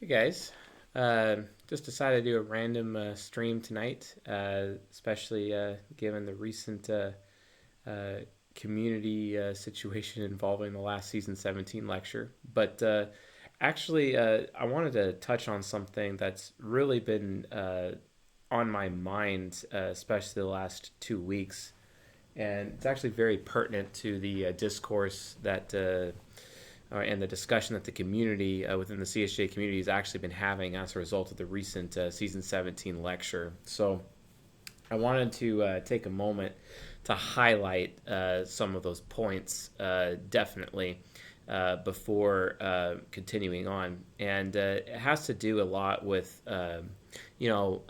Hey guys, just decided to do a random stream tonight, especially given the recent uh, community situation involving the last season 17 lecture. But I wanted to touch on something that's really been on my mind, especially the last 2 weeks, and it's actually very pertinent to the discourse that and the discussion that the community within the CSJ community has actually been having as a result of the recent season 17 lecture. So I wanted to take a moment to highlight some of those points definitely before continuing on. And it has to do a lot with, a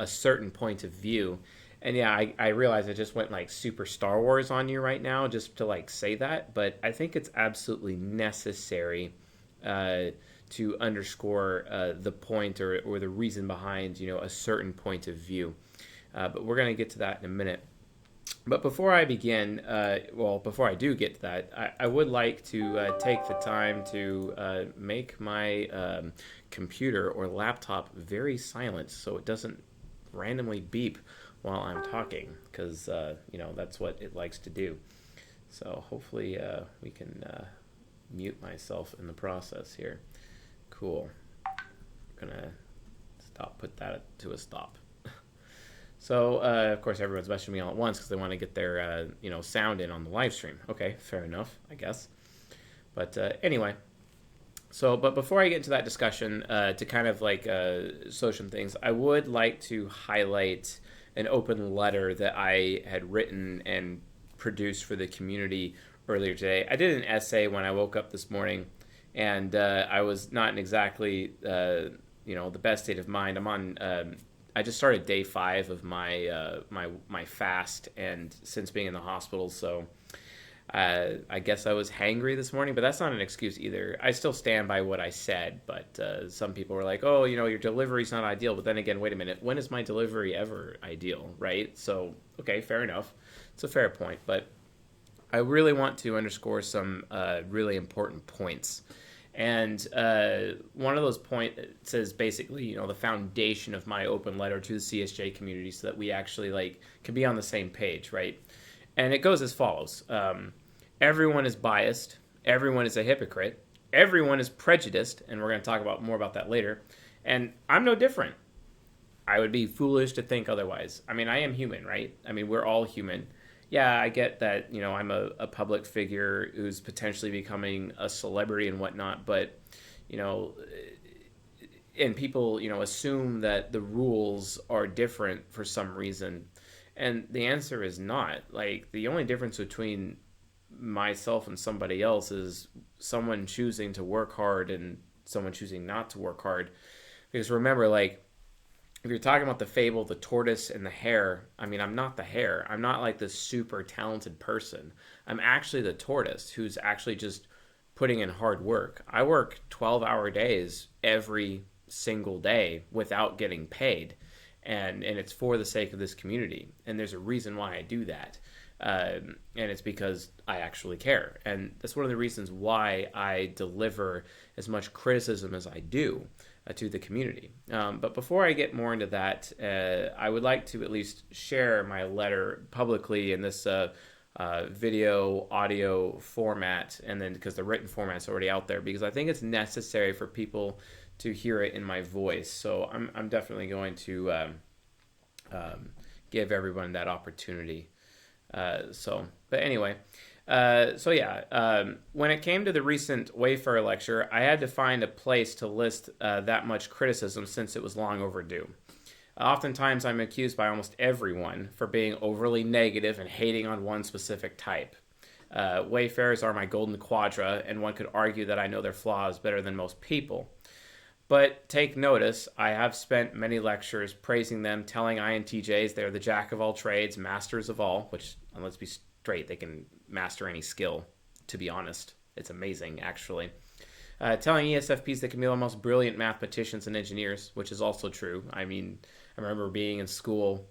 certain point of view. And yeah, I realize I just went like super Star Wars on you right now just to like say that, but I think it's absolutely necessary uh, to underscore the point or the reason behind a certain point of view. But we're going to get to that in a minute. But before I begin, before I do get to that, I would like to take the time to make my computer or laptop very silent so it doesn't randomly beep while I'm talking, because that's what it likes to do. So hopefully we can mute myself in the process here. Cool. I'm gonna put that to a stop. So of course everyone's messaging me all at once because they want to get their sound in on the live stream. Okay, fair enough, I guess. But anyway. But before I get into that discussion, to kind of like show some things, I would like to highlight an open letter that I had written and produced for the community earlier today. I did an essay when I woke up this morning, and I was not in exactly the best state of mind. I just started day 5 of my fast, and since being in the hospital, so I guess I was hangry this morning, but that's not an excuse either. I still stand by what I said, but some people were like, oh, your delivery's not ideal. But then again, wait a minute. When is my delivery ever ideal, right? So, okay, fair enough. It's a fair point. But I really want to underscore some really important points. And one of those points is basically, the foundation of my open letter to the CSJ community so that we actually can be on the same page, right? And it goes as follows. Everyone is biased. Everyone is a hypocrite. Everyone is prejudiced. And we're going to talk more about that later. And I'm no different. I would be foolish to think otherwise. I mean, I am human, right? I mean, we're all human. Yeah, I get that, I'm a public figure who's potentially becoming a celebrity and whatnot. But, and people, assume that the rules are different for some reason. And the answer is not. Like, the only difference between myself and somebody else is someone choosing to work hard and someone choosing not to work hard. Because remember, if you're talking about the fable, the tortoise and the hare, I mean, I'm not the hare. I'm not like this super talented person. I'm actually the tortoise who's actually just putting in hard work. I work 12-hour days every single day without getting paid. And it's for the sake of this community. And there's a reason why I do that. And it's because I actually care. And that's one of the reasons why I deliver as much criticism as I do to the community. But before I get more into that, I would like to at least share my letter publicly in this video, audio format, and then because the written format's already out there, because I think it's necessary for people to hear it in my voice. So I'm definitely going to give everyone that opportunity. But anyway, when it came to the recent Wayfarer lecture, I had to find a place to list that much criticism since it was long overdue. Oftentimes, I'm accused by almost everyone for being overly negative and hating on one specific type. Wayfarers are my golden quadra, and one could argue that I know their flaws better than most people. But take notice, I have spent many lectures praising them, telling INTJs they're the jack of all trades, masters of all, which, let's be straight, they can master any skill, to be honest. It's amazing, actually. Telling ESFPs they can be the most brilliant mathematicians and engineers, which is also true. I mean, I remember being in school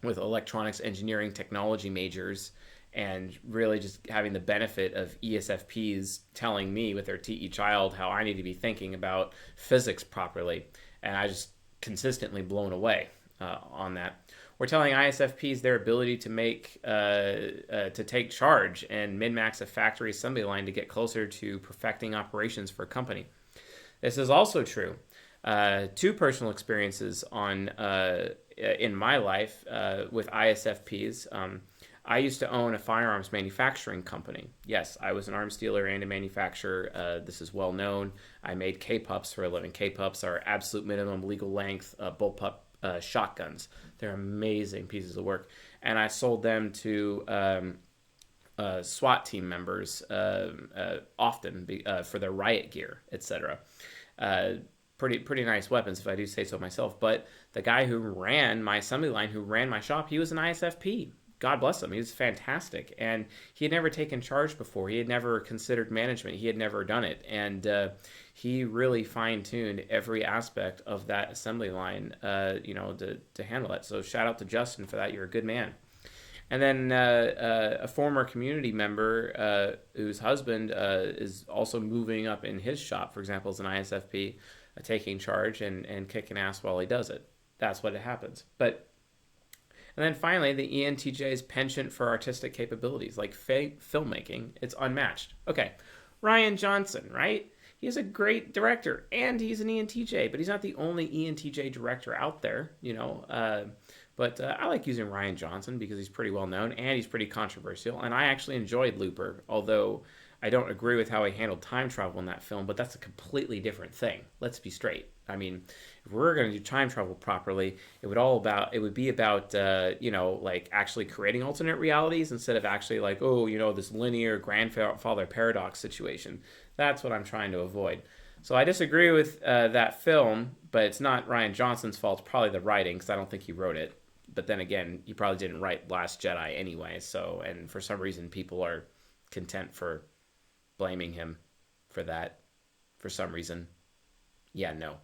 with electronics engineering technology majors, and really just having the benefit of ESFPs telling me with their TE child how I need to be thinking about physics properly. And I just consistently blown away on that. We're telling ISFPs their ability to take charge and min-max a factory assembly line to get closer to perfecting operations for a company. This is also true. Two personal experiences in my life with ISFPs. I used to own a firearms manufacturing company. Yes, I was an arms dealer and a manufacturer. This is well known. I made K-Pups for a living. K-Pups are absolute minimum legal length bullpup shotguns. They're amazing pieces of work. And I sold them to SWAT team members often for their riot gear, etc. Pretty nice weapons, if I do say so myself. But the guy who ran my assembly line, who ran my shop, he was an ISFP. God bless him. He was fantastic. And he had never taken charge before. He had never considered management. He had never done it. And he really fine-tuned every aspect of that assembly line, to handle it. So shout out to Justin for that. You're a good man. And then a former community member whose husband is also moving up in his shop, for example, as an ISFP, taking charge and kicking ass while he does it. That's what happens. And then finally, the ENTJ's penchant for artistic capabilities, like filmmaking, it's unmatched. Okay, Rian Johnson, right? He's a great director, and he's an ENTJ, but he's not the only ENTJ director out there, But I like using Rian Johnson because he's pretty well known, and he's pretty controversial, and I actually enjoyed Looper, although I don't agree with how he handled time travel in that film, but that's a completely different thing. Let's be straight. I mean, if we're going to do time travel properly, it would be about actually creating alternate realities instead of actually this linear grandfather paradox situation. That's what I'm trying to avoid. So I disagree with that film, but it's not Rian Johnson's fault. It's probably the writing, because I don't think he wrote it. But then again, he probably didn't write Last Jedi anyway. So, and for some reason, people are content for blaming him for that for some reason. Yeah, no.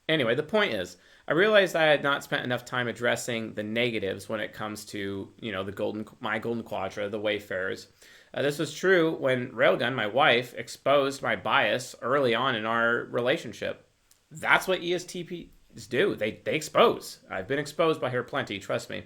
Anyway, the point is, I realized I had not spent enough time addressing the negatives when it comes to, my golden quadra, the Wayfarers. This was true when Railgun, my wife, exposed my bias early on in our relationship. That's what ESTPs do. They expose. I've been exposed by her plenty, trust me.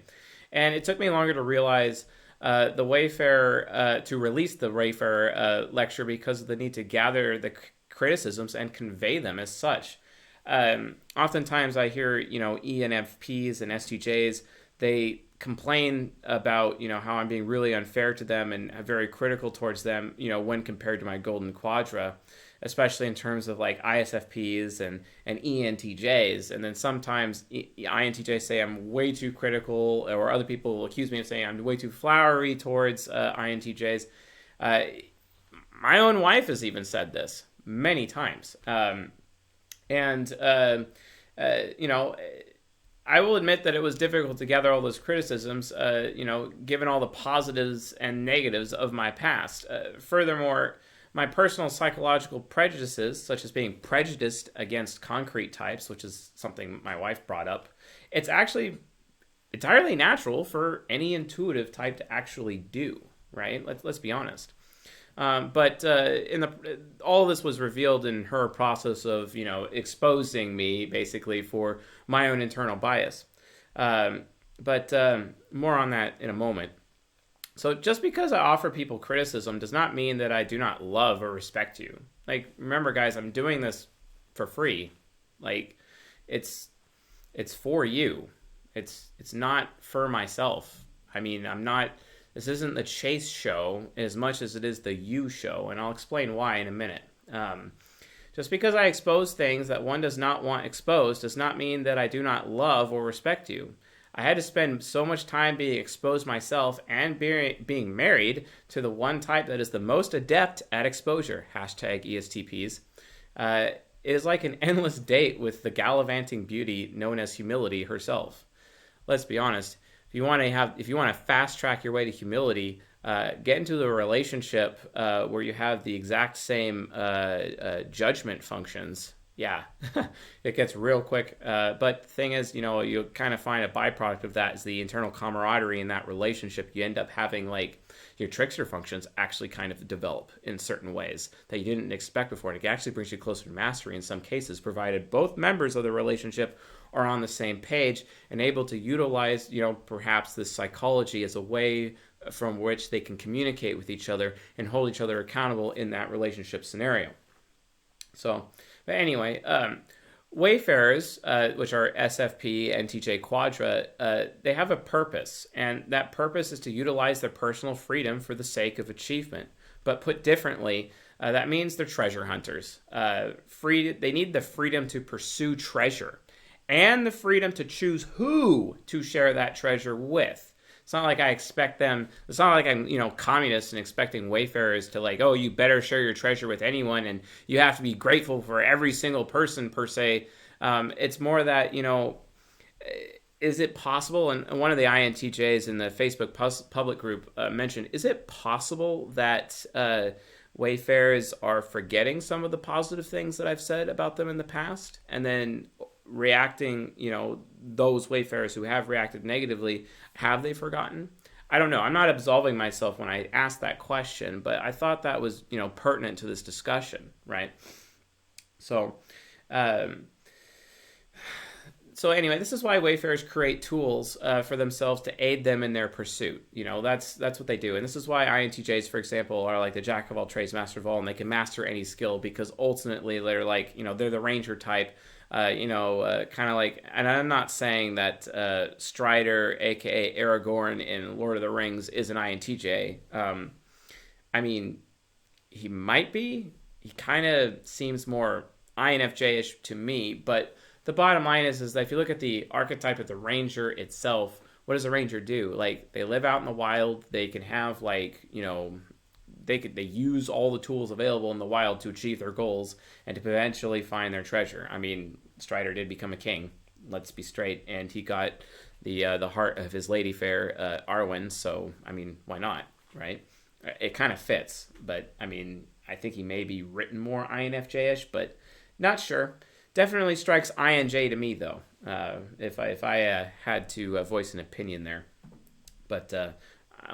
And it took me longer to realize the Wayfarer, to release the Wayfarer lecture because of the need to gather the criticisms and convey them as such. Oftentimes I hear, ENFPs and STJs, they complain about, how I'm being really unfair to them and very critical towards them, when compared to my golden quadra, especially in terms of like ISFPs and ENTJs. And then sometimes INTJs say I'm way too critical, or other people will accuse me of saying I'm way too flowery towards INTJs. My own wife has even said this many times. I will admit that it was difficult to gather all those criticisms, given all the positives and negatives of my past. Furthermore, my personal psychological prejudices, such as being prejudiced against concrete types, which is something my wife brought up, it's actually entirely natural for any intuitive type to actually do, right? Let's be honest. But all this was revealed in her process of, exposing me basically for my own internal bias. But more on that in a moment. So just because I offer people criticism does not mean that I do not love or respect you. Like, remember, guys, I'm doing this for free. Like, it's for you. It's not for myself. I mean, this isn't the Chase show as much as it is the you show, and I'll explain why in a minute. Just because I expose things that one does not want exposed does not mean that I do not love or respect you. I had to spend so much time being exposed myself and being married to the one type that is the most adept at exposure, #ESTPs. It is like an endless date with the gallivanting beauty known as humility herself. Let's be honest. If you want to fast track your way to humility, get into a relationship where you have the exact same judgment functions yeah, it gets real quick. But the thing is, you kind of find a byproduct of that is the internal camaraderie in that relationship. You end up having like your trickster functions actually kind of develop in certain ways that you didn't expect before. And it actually brings you closer to mastery in some cases, provided both members of the relationship are on the same page and able to utilize, perhaps this psychology as a way from which they can communicate with each other and hold each other accountable in that relationship scenario. So, but anyway, Wayfarers, which are SFP and TJ Quadra, they have a purpose, and that purpose is to utilize their personal freedom for the sake of achievement. But put differently, that means they're treasure hunters. They need the freedom to pursue treasure and the freedom to choose who to share that treasure with. It's not like I expect them. It's not like I'm, communist and expecting Wayfarers to like, oh, you better share your treasure with anyone, and you have to be grateful for every single person per se. It's more that, is it possible? And one of the INTJs in the Facebook public group mentioned, is it possible that Wayfarers are forgetting some of the positive things that I've said about them in the past, and then reacting, those Wayfarers who have reacted negatively, have they forgotten? I don't know. I'm not absolving myself when I asked that question, but I thought that was, pertinent to this discussion, right? So anyway, this is why Wayfarers create tools for themselves to aid them in their pursuit. That's what they do. And this is why INTJs, for example, are like the jack of all trades, master of all, and they can master any skill because ultimately they're like, they're the ranger type. Kind of like, and I'm not saying that Strider, aka Aragorn in Lord of the Rings, is an INTJ. I mean, he might be. He kind of seems more INFJ-ish to me, but the bottom line is that if you look at the archetype of the ranger itself, what does a ranger do? Like, they live out in the wild. They can have like, they use all the tools available in the wild to achieve their goals and to eventually find their treasure. I mean, Strider did become a king, let's be straight, and he got the heart of his lady fair, Arwen. So I mean, why not, right? It kind of fits, but I mean, I think he may be written more INFJ-ish, but not sure. Definitely strikes INJ to me though. If I had to voice an opinion there, but.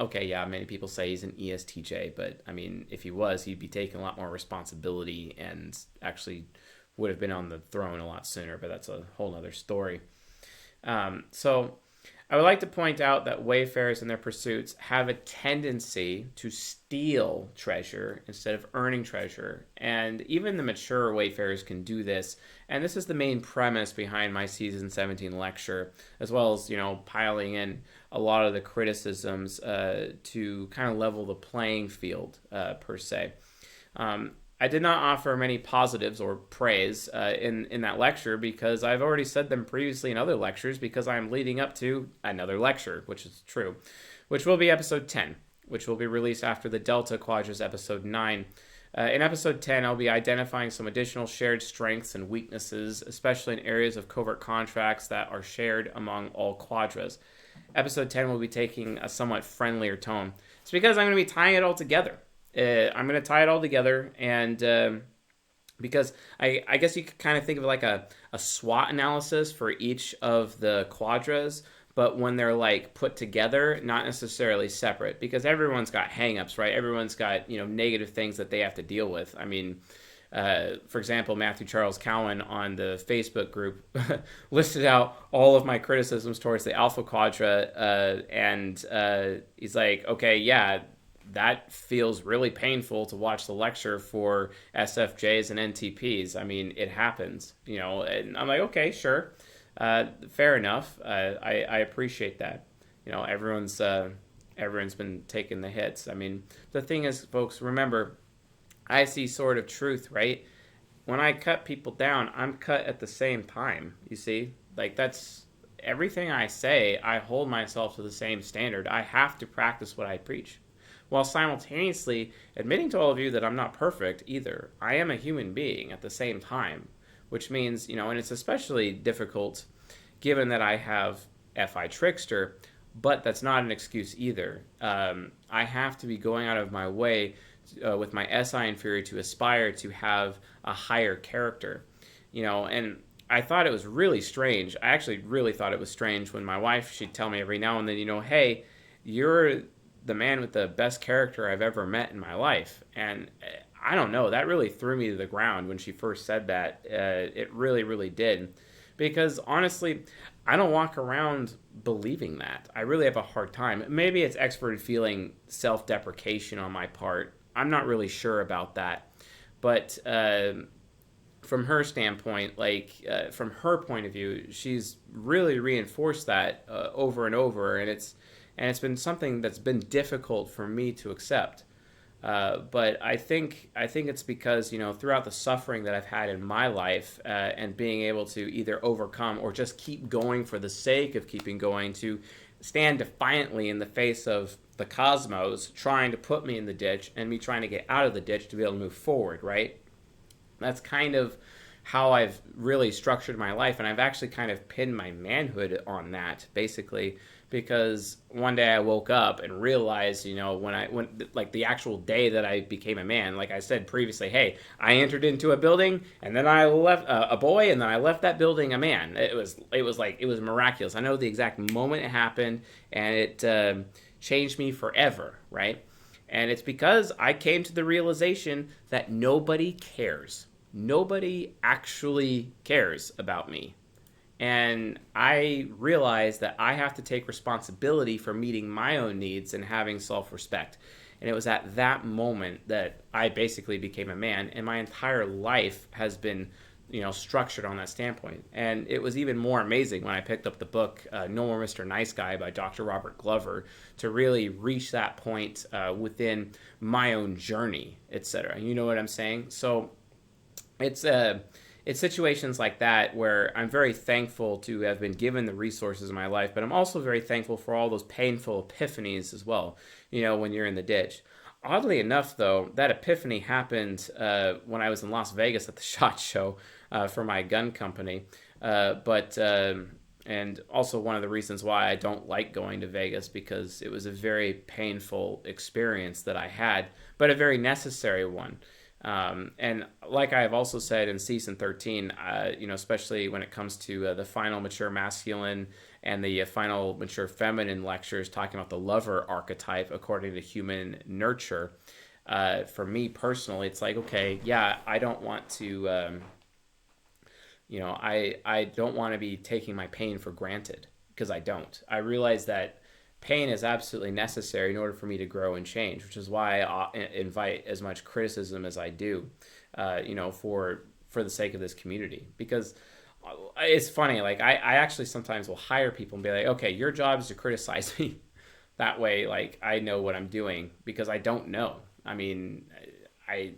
Okay, yeah, many people say he's an ESTJ, but I mean, if he was, he'd be taking a lot more responsibility and actually would have been on the throne a lot sooner, but that's a whole other story. So I would like to point out that Wayfarers in their pursuits have a tendency to steal treasure instead of earning treasure. And even the mature Wayfarers can do this. And this is the main premise behind my Season 17 lecture, as well as, piling in a lot of the criticisms to kind of level the playing field, per se. I did not offer many positives or praise in that lecture because I've already said them previously in other lectures because I'm leading up to another lecture, which is true, which will be episode 10, which will be released after the Delta Quadras episode 9. In episode 10, I'll be identifying some additional shared strengths and weaknesses, especially in areas of covert contracts that are shared among all Quadras. Episode 10 will be taking a somewhat friendlier tone. It's because I'm going to be tying it all together. I'm going to tie it all together, and because I guess you could kind of think of it like a SWOT analysis for each of the Quadras, but when they're like put together, not necessarily separate, because everyone's got hangups, right? Everyone's got, negative things that they have to deal with. I mean, for example, Matthew Charles Cowan on the Facebook group listed out all of my criticisms towards the Alpha Quadra, and he's like, okay, yeah, that feels really painful to watch the lecture for SFJs and NTPs. I mean, it happens, and I'm like, okay, sure. Fair enough. I appreciate that. Everyone's been taking the hits. I mean, the thing is, folks, remember, I see sort of truth, right? When I cut people down, I'm cut at the same time. You see, like that's everything I say. I hold myself to the same standard. I have to practice what I preach, while simultaneously admitting to all of you that I'm not perfect either. I am a human being at the same time, which means, and it's especially difficult given that I have FI Trickster, but that's not an excuse either. I have to be going out of my way with my SI inferior to aspire to have a higher character. And I thought it was really strange. I actually really thought it was strange when my wife, she'd tell me every now and then, hey, you're the man with the best character I've ever met in my life. And I don't know, that really threw me to the ground when she first said that. It really, really did. Because honestly, I don't walk around believing that. I really have a hard time. Maybe it's extroverted feeling self-deprecation on my part. I'm not really sure about that. But from her standpoint, from her point of view, she's really reinforced that over and over, and it's been something that's been difficult for me to accept. But I think it's because throughout the suffering that I've had in my life and being able to either overcome or just keep going for the sake of keeping going, to stand defiantly in the face of the cosmos trying to put me in the ditch and me trying to get out of the ditch to be able to move forward, right? That's kind of how I've really structured my life, and I've actually kind of pinned my manhood on that, basically, because one day I woke up and realized, when like the actual day that I became a man, like I said previously, hey, I entered into a building and then I left a boy, and then I left that building a man. It was miraculous. I know the exact moment it happened, and it changed me forever, right? And it's because I came to the realization that nobody cares. Nobody actually cares about me. And I realized that I have to take responsibility for meeting my own needs and having self-respect. And it was at that moment that I basically became a man, and my entire life has been structured on that standpoint. And it was even more amazing when I picked up the book No More Mr. Nice Guy by Dr. Robert Glover to really reach that point within my own journey, etc. You know what I'm saying? So it's situations like that where I'm very thankful to have been given the resources in my life, but I'm also very thankful for all those painful epiphanies as well, when you're in the ditch. Oddly enough, though, that epiphany happened when I was in Las Vegas at the SHOT Show for my gun company. And also one of the reasons why I don't like going to Vegas, because it was a very painful experience that I had, but a very necessary one. And like I have also said in season 13, especially when it comes to the final mature masculine and the final mature feminine lectures talking about the lover archetype according to human nurture, for me personally, it's like, okay, yeah, I don't want to, I don't want to be taking my pain for granted, because I don't. I realize that pain is absolutely necessary in order for me to grow and change, which is why I invite as much criticism as I do, for the sake of this community. Because it's funny, like I actually sometimes will hire people and be like, okay, your job is to criticize me. That way, like, I know what I'm doing, because I don't know. I mean, I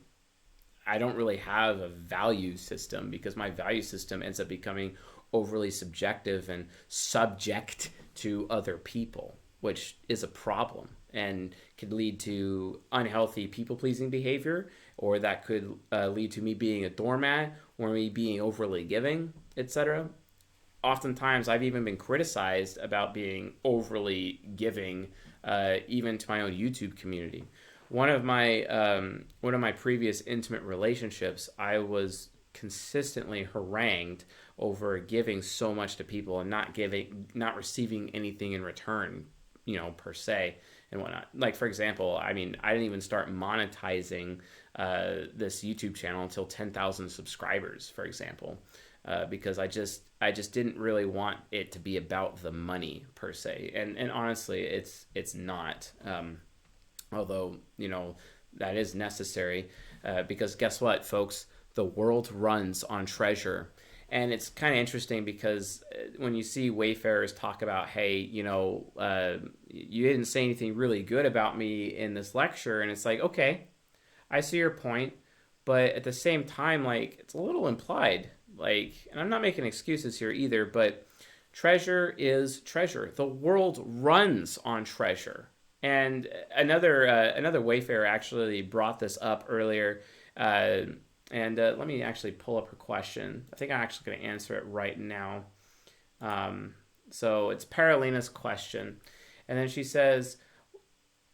don't really have a value system, because my value system ends up becoming overly subjective and subject to other people, which is a problem and could lead to unhealthy people-pleasing behavior, or that could lead to me being a doormat or me being overly giving, etc. Oftentimes, I've even been criticized about being overly giving, even to my own YouTube community. One of my previous intimate relationships, I was consistently harangued over giving so much to people and not receiving anything in return, per se, and whatnot. Like, for example, I mean, I didn't even start monetizing this YouTube channel until 10,000 subscribers, for example, because I just didn't really want it to be about the money per se, and honestly, it's not. Although, that is necessary, because guess what, folks? The world runs on treasure. And it's kind of interesting because when you see Wayfarers talk about, hey, you didn't say anything really good about me in this lecture, and it's like, okay, I see your point, but at the same time, like, it's a little implied. Like, and I'm not making excuses here either, but treasure is treasure. The world runs on treasure. And another Wayfarer actually brought this up earlier, and let me actually pull up her question. I think I'm actually going to answer it right now. So it's Paralina's question, and then she says,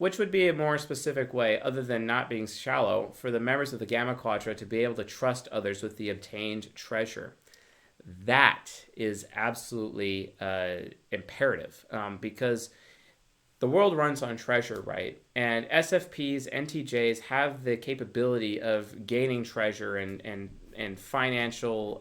Which would be a more specific way, other than not being shallow, for the members of the Gamma Quadra to be able to trust others with the obtained treasure? That is absolutely imperative, because the world runs on treasure, right? And SFPs, NTJs have the capability of gaining treasure and financial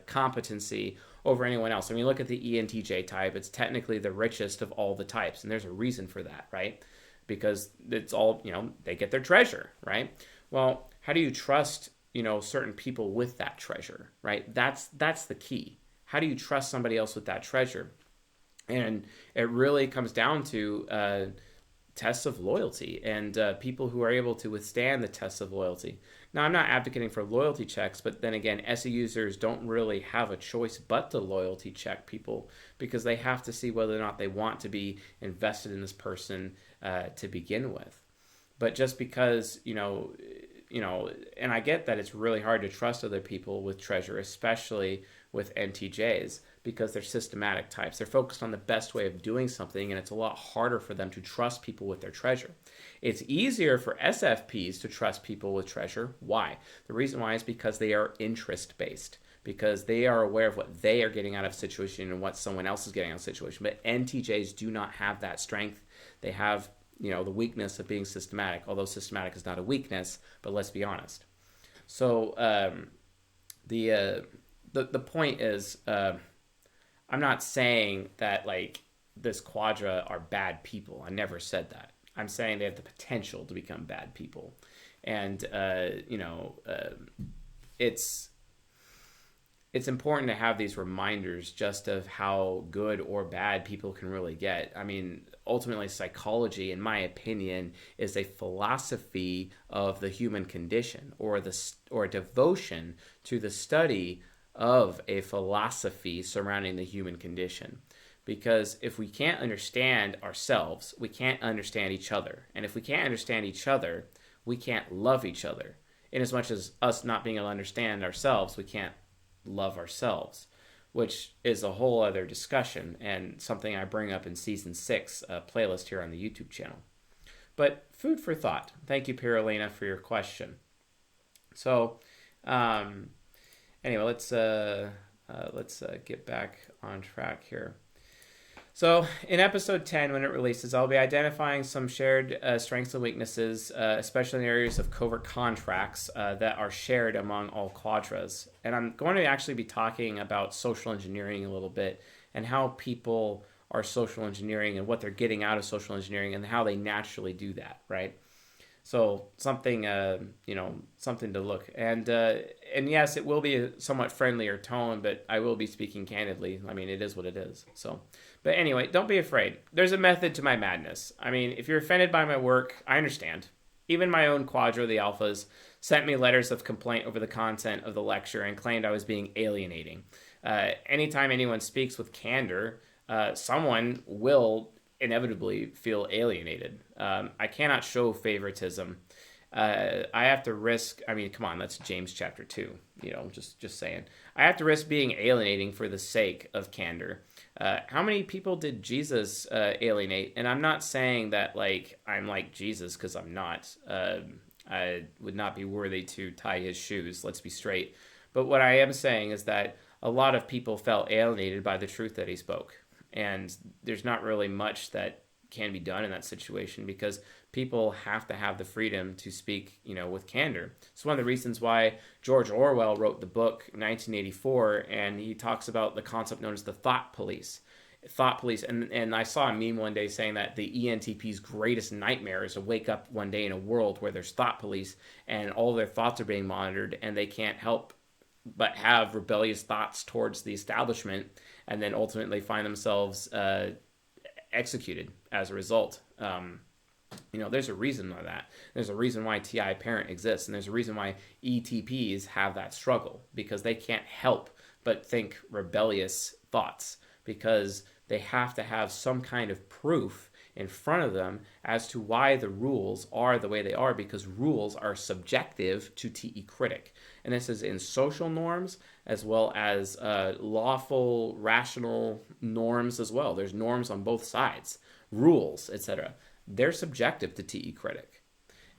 competency over anyone else. I mean, look at the ENTJ type. It's technically the richest of all the types, and there's a reason for that, right? Because it's all, they get their treasure, right? Well, how do you trust, certain people with that treasure, right? That's the key. How do you trust somebody else with that treasure? And it really comes down to tests of loyalty and people who are able to withstand the tests of loyalty. Now, I'm not advocating for loyalty checks, but then again, SE users don't really have a choice but to loyalty check people, because they have to see whether or not they want to be invested in this person to begin with. But just because, and I get that it's really hard to trust other people with treasure, especially with NTJs, because they're systematic types. They're focused on the best way of doing something, and it's a lot harder for them to trust people with their treasure. It's easier for SFPs to trust people with treasure. Why? The reason why is because they are interest-based, because they are aware of what they are getting out of a situation and what someone else is getting out of a situation. But NTJs do not have that strength. They have, the weakness of being systematic, although systematic is not a weakness, but let's be honest. So the point is, I'm not saying that this Quadra are bad people. I never said that. I'm saying they have the potential to become bad people, and it's important to have these reminders just of how good or bad people can really get. I mean, ultimately, psychology, in my opinion, is a philosophy of the human condition, or a devotion to the study of a philosophy surrounding the human condition. Because if we can't understand ourselves, we can't understand each other. And if we can't understand each other, we can't love each other. In as much as us not being able to understand ourselves, we can't love ourselves, which is a whole other discussion and something I bring up in Season 6 playlist here on the YouTube channel. But food for thought. Thank you, Pirulina, for your question. So, anyway, let's get back on track here. So in episode 10, when it releases, I'll be identifying some shared strengths and weaknesses, especially in areas of covert contracts that are shared among all Quadras. And I'm going to actually be talking about social engineering a little bit, and how people are social engineering and what they're getting out of social engineering and how they naturally do that, right? So something, something to look. And yes, it will be a somewhat friendlier tone, but I will be speaking candidly. I mean, it is what it is. So, but anyway, don't be afraid. There's a method to my madness. I mean, if you're offended by my work, I understand. Even my own Quadra, the Alphas, sent me letters of complaint over the content of the lecture and claimed I was being alienating. Anytime anyone speaks with candor, someone will inevitably feel alienated. I cannot show favoritism. I have to risk, I mean, come on, that's James chapter 2, just saying. I have to risk being alienating for the sake of candor. How many people did Jesus alienate? And I'm not saying that I'm like Jesus, because I'm not. I would not be worthy to tie his shoes, let's be straight. But what I am saying is that a lot of people felt alienated by the truth that he spoke. And there's not really much that can be done in that situation, because people have to have the freedom to speak, with candor. It's one of the reasons why George Orwell wrote the book 1984, and he talks about the concept known as the thought police. And I saw a meme one day saying that the ENTP's greatest nightmare is to wake up one day in a world where there's thought police and all their thoughts are being monitored, and they can't help but have rebellious thoughts towards the establishment, and then ultimately find themselves executed as a result. There's a reason for that. There's a reason why TI parent exists, and there's a reason why ETPs have that struggle, because they can't help but think rebellious thoughts, because they have to have some kind of proof in front of them as to why the rules are the way they are, because rules are subjective to TE critic. And this is in social norms as well as lawful, rational norms as well. There's norms on both sides, rules, etc. they're subjective to TE critic.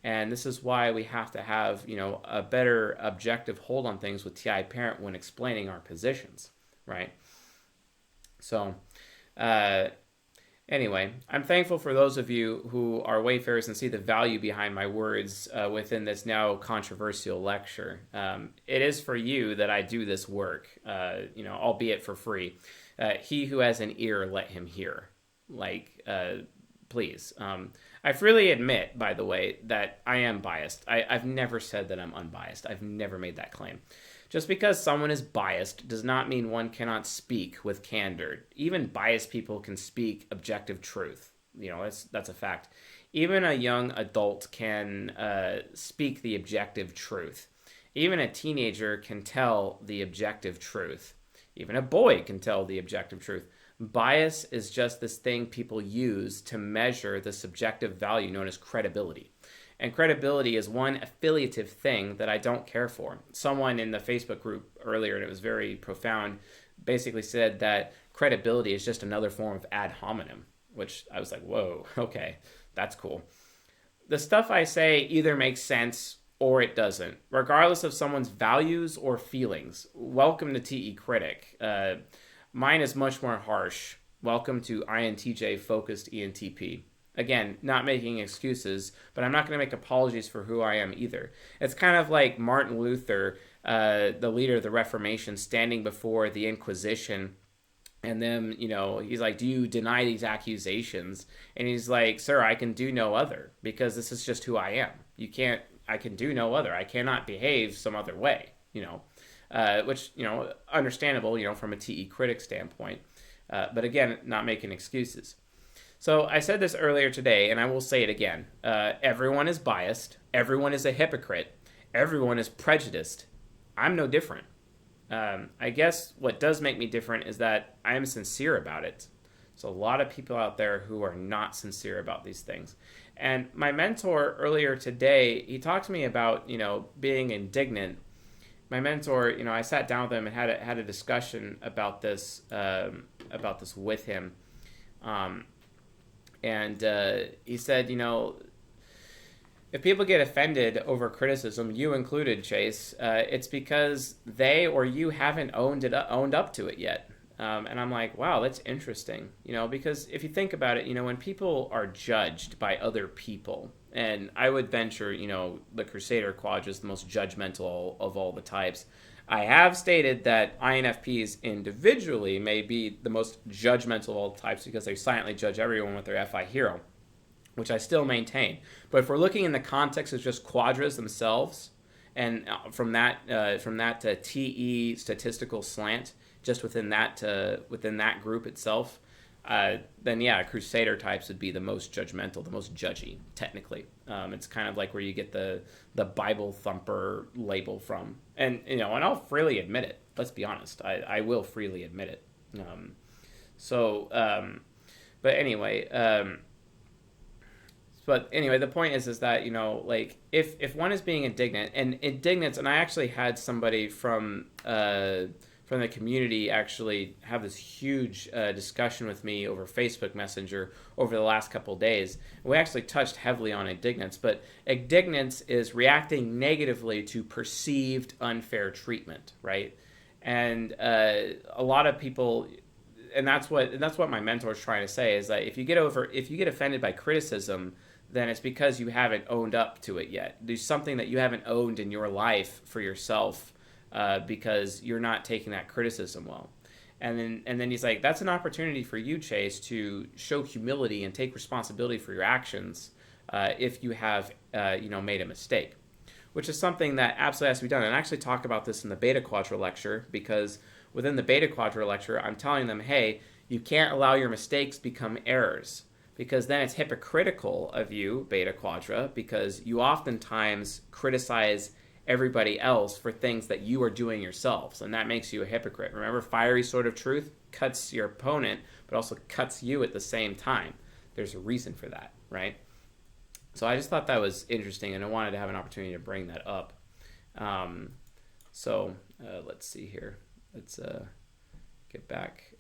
And this is why we have to have, a better objective hold on things with TI parent when explaining our positions, right? So, anyway, I'm thankful for those of you who are Wayfarers and see the value behind my words within this now controversial lecture. It is for you that I do this work, albeit for free. He who has an ear, let him hear. Please. I freely admit, by the way, that I am biased. I've never said that I'm unbiased. I've never made that claim. Just because someone is biased does not mean one cannot speak with candor. Even biased people can speak objective truth. That's a fact. Even a young adult can speak the objective truth. Even a teenager can tell the objective truth. Even a boy can tell the objective truth. Bias is just this thing people use to measure the subjective value known as credibility. And credibility is one affiliative thing that I don't care for. Someone in the Facebook group earlier, and it was very profound, basically said that credibility is just another form of ad hominem, which I was like, whoa, okay, that's cool. The stuff I say either makes sense or it doesn't, regardless of someone's values or feelings. Welcome to TE Critic. Mine is much more harsh. Welcome to INTJ focused ENTP. Again, not making excuses, but I'm not going to make apologies for who I am either. It's kind of like Martin Luther, the leader of the Reformation, standing before the Inquisition. And then, he's like, do you deny these accusations? And he's like, sir, I can do no other because this is just who I am. I can do no other. I cannot behave some other way, which, understandable, from a TE critic standpoint. But again, not making excuses. So I said this earlier today, and I will say it again. Everyone is biased. Everyone is a hypocrite. Everyone is prejudiced. I'm no different. I guess what does make me different is that I am sincere about it. There's a lot of people out there who are not sincere about these things. And my mentor earlier today, he talked to me about, being indignant. My mentor, I sat down with him and had a discussion about this with him. And he said, if people get offended over criticism, you included, Chase, it's because they or you haven't owned up to it yet. And I'm like, wow, that's interesting, because if you think about it, when people are judged by other people, and I would venture, the Crusader Quadra is the most judgmental of all the types. I have stated that INFPs individually may be the most judgmental of all types because they silently judge everyone with their FI hero, which I still maintain. But if we're looking in the context of just quadras themselves, and from that TE statistical slant, just within that group itself, then yeah, Crusader types would be the most judgmental, the most judgy, technically. It's kind of like where you get the Bible thumper label from. And, and I'll freely admit it. Let's be honest. I will freely admit it. But anyway, the point is that, if one is being indignant, and I actually had somebody from the community actually have this huge discussion with me over Facebook Messenger over the last couple of days. We actually touched heavily on indignance, but indignance is reacting negatively to perceived unfair treatment, right? And a lot of people, and that's what my mentor is trying to say, is that if you get offended by criticism, then it's because you haven't owned up to it yet. There's something that you haven't owned in your life for yourself. Because you're not taking that criticism well. And then he's like, that's an opportunity for you, Chase, to show humility and take responsibility for your actions if you have made a mistake, which is something that absolutely has to be done. And I actually talked about this in the Beta Quadra lecture, because within the Beta Quadra lecture, I'm telling them, hey, you can't allow your mistakes become errors, because then it's hypocritical of you, Beta Quadra, because you oftentimes criticize everybody else for things that you are doing yourselves, and that makes you a hypocrite. Remember, fiery sword of truth cuts your opponent, but also cuts you at the same time. There's a reason for that, right? So I just thought that was interesting, and I wanted to have an opportunity to bring that up. Let's see here. Let's get back.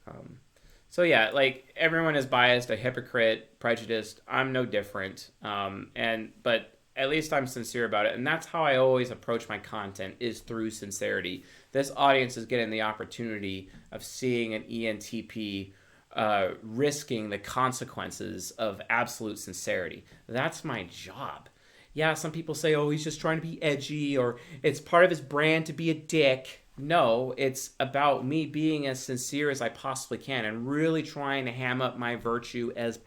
So yeah, like everyone is biased, a hypocrite, prejudiced. I'm no different. But at least I'm sincere about it, and that's how I always approach my content is through sincerity. This audience is getting the opportunity of seeing an ENTP risking the consequences of absolute sincerity. That's my job. Yeah, some people say, oh, he's just trying to be edgy or it's part of his brand to be a dick. No, it's about me being as sincere as I possibly can and really trying to ham up my virtue as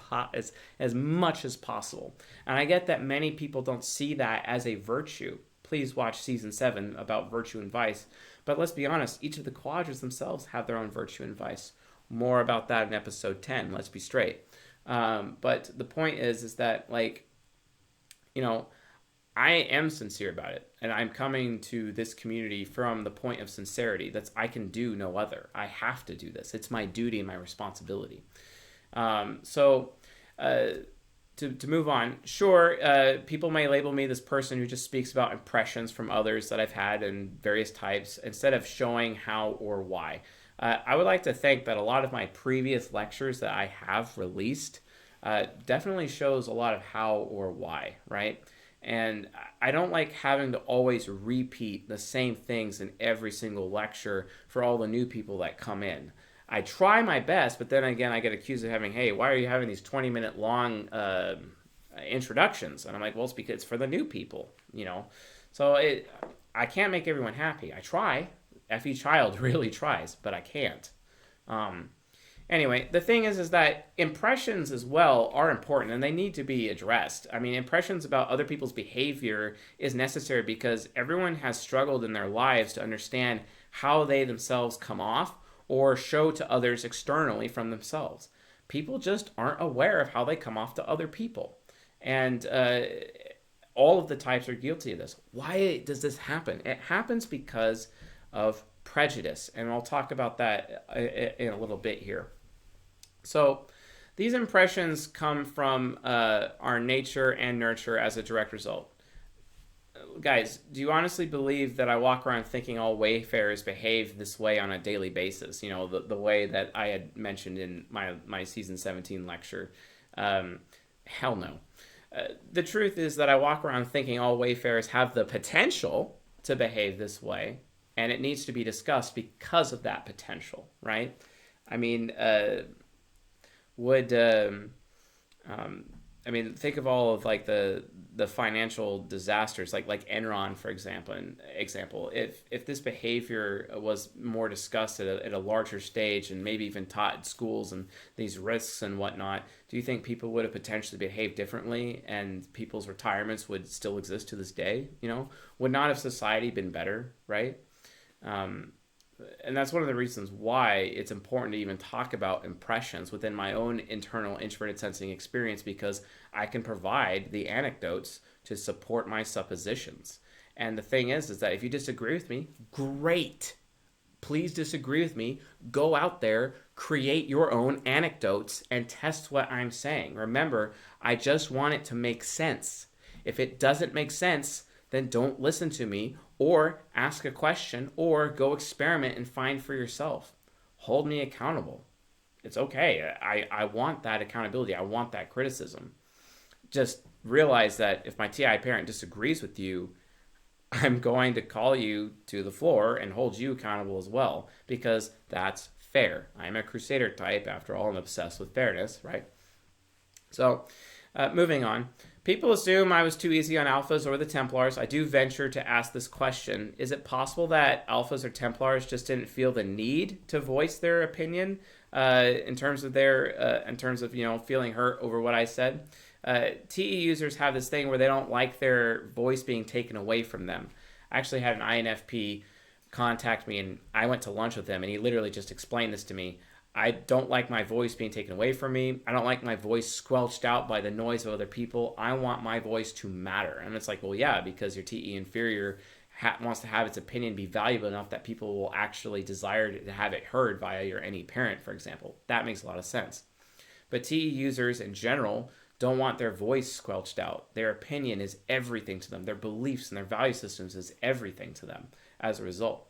much as possible. And I get that many people don't see that as a virtue. Please watch season 7 about virtue and vice. But let's be honest, each of the quadras themselves have their own virtue and vice. More about that in episode 10, let's be straight. But the point is that, like, you know, I am sincere about it, and I'm coming to this community from the point of sincerity. I can do no other. I have to do this. It's my duty and my responsibility. To move on, sure, people may label me this person who just speaks about impressions from others that I've had in various types instead of showing how or why. I would like to think that a lot of my previous lectures that I have released definitely shows a lot of how or why, right? And I don't like having to always repeat the same things in every single lecture for all the new people that come in. I try my best, but then again, I get accused of having, hey, why are you having these 20-minute long introductions? And I'm like, well, it's because it's for the new people, you know? So I can't make everyone happy. I try. Effie Child really tries, but I can't. Anyway, the thing is that impressions as well are important and they need to be addressed. I mean, impressions about other people's behavior is necessary because everyone has struggled in their lives to understand how they themselves come off or show to others externally from themselves. People just aren't aware of how they come off to other people. And all of the types are guilty of this. Why does this happen? It happens because of prejudice. And I'll talk about that in a little bit here. So these impressions come from our nature and nurture as a direct result. Guys, do you honestly believe that I walk around thinking all Wayfarers behave this way on a daily basis? You know, the way that I had mentioned in my season 17 lecture. Hell no. The truth is that I walk around thinking all Wayfarers have the potential to behave this way, and it needs to be discussed because of that potential, right? I mean, think of all of like the financial disasters, like Enron, for example. If this behavior was more discussed at a larger stage and maybe even taught in schools and these risks and whatnot, do you think people would have potentially behaved differently and people's retirements would still exist to this day? You know, would not have society been better, right? And that's one of the reasons why it's important to even talk about impressions within my own internal introverted sensing experience, because I can provide the anecdotes to support my suppositions. And the thing is that if you disagree with me, great. Please disagree with me. Go out there, create your own anecdotes, and test what I'm saying. Remember, I just want it to make sense. If it doesn't make sense, then don't listen to me, or ask a question, or go experiment and find for yourself. Hold me accountable. It's okay. I want that accountability. I want that criticism. Just realize that if my TI parent disagrees with you, I'm going to call you to the floor and hold you accountable as well, because that's fair. I'm a crusader type. After all, I'm obsessed with fairness, right? So, moving on. People assume I was too easy on alphas or the Templars. I do venture to ask this question. Is it possible that alphas or Templars just didn't feel the need to voice their opinion in terms of feeling hurt over what I said? TE users have this thing where they don't like their voice being taken away from them. I actually had an INFP contact me, and I went to lunch with him, and he literally just explained this to me. I don't like my voice being taken away from me. I don't like my voice squelched out by the noise of other people. I want my voice to matter. And it's like, well, yeah, because your TE inferior wants to have its opinion be valuable enough that people will actually desire to have it heard via your any parent, for example. That makes a lot of sense. But TE users in general don't want their voice squelched out. Their opinion is everything to them. Their beliefs and their value systems is everything to them as a result.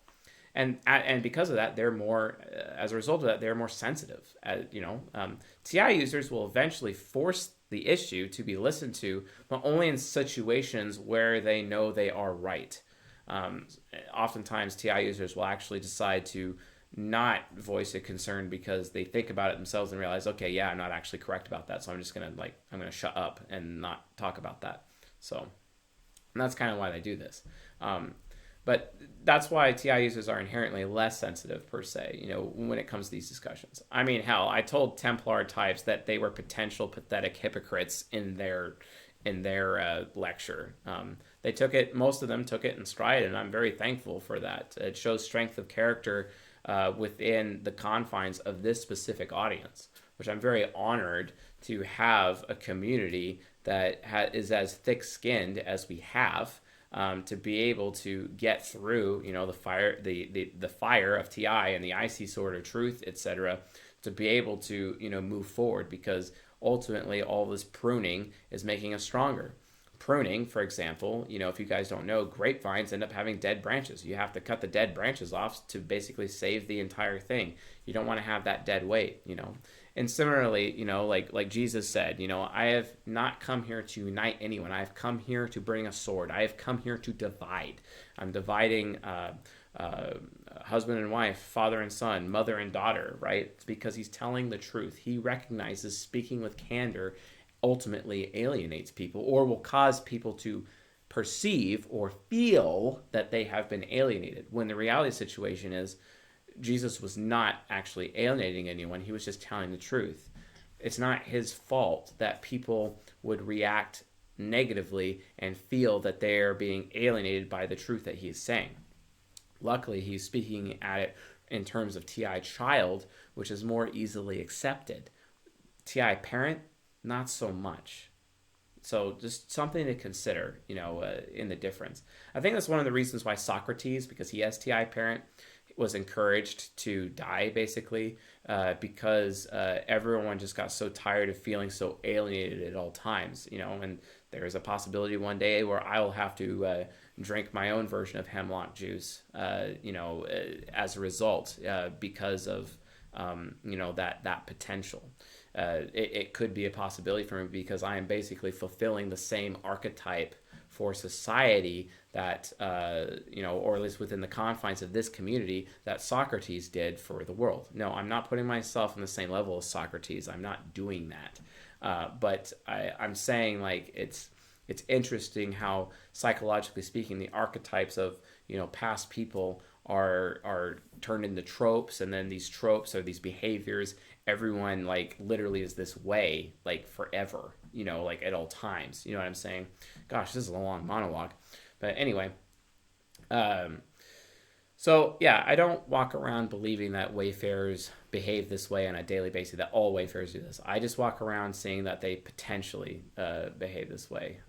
And because of that, they're more, as a result of that, they're more sensitive. TI users will eventually force the issue to be listened to, but only in situations where they know they are right. Oftentimes, TI users will actually decide to not voice a concern because they think about it themselves and realize, okay, yeah, I'm not actually correct about that, so I'm just gonna I'm gonna shut up and not talk about that. So, and that's kind of why they do this. But that's why TI users are inherently less sensitive per se, when it comes to these discussions. I mean, hell, I told Templar types that they were potential pathetic hypocrites in their lecture. They took it, most of them took it in stride, and I'm very thankful for that. It shows strength of character within the confines of this specific audience, which I'm very honored to have a community that is as thick-skinned as we have, to be able to get through, the fire of TI and the icy sword of truth, etc., to be able to, move forward, because ultimately all this pruning is making us stronger. Pruning, for example, if you guys don't know, grapevines end up having dead branches. You have to cut the dead branches off to basically save the entire thing. You don't want to have that dead weight, And similarly, like Jesus said, I have not come here to unite anyone. I have come here to bring a sword. I have come here to divide. I'm dividing husband and wife, father and son, mother and daughter, right? It's because he's telling the truth. He recognizes speaking with candor ultimately alienates people, or will cause people to perceive or feel that they have been alienated, when the reality situation is Jesus was not actually alienating anyone. He was just telling the truth. It's not his fault that people would react negatively and feel that they are being alienated by the truth that he is saying. Luckily, he's speaking at it in terms of TI child, which is more easily accepted. TI parent, not so much. So just something to consider, in the difference. I think that's one of the reasons why Socrates, because he has TI parent, was encouraged to die, basically, because everyone just got so tired of feeling so alienated at all times, and there's a possibility one day where I will have to drink my own version of hemlock juice, as a result, because of, that potential. It could be a possibility for me, because I am basically fulfilling the same archetype for society that, or at least within the confines of this community, that Socrates did for the world. No, I'm not putting myself on the same level as Socrates. I'm not doing that. But I'm saying, it's interesting how, psychologically speaking, the archetypes of, past people are turned into tropes, and then these tropes are these behaviors. Everyone literally is this way forever, at all times. You know what I'm saying? Gosh, this is a long monologue. But anyway, so yeah, I don't walk around believing that Wayfarers behave this way on a daily basis, that all Wayfarers do this. I just walk around seeing that they potentially behave this way.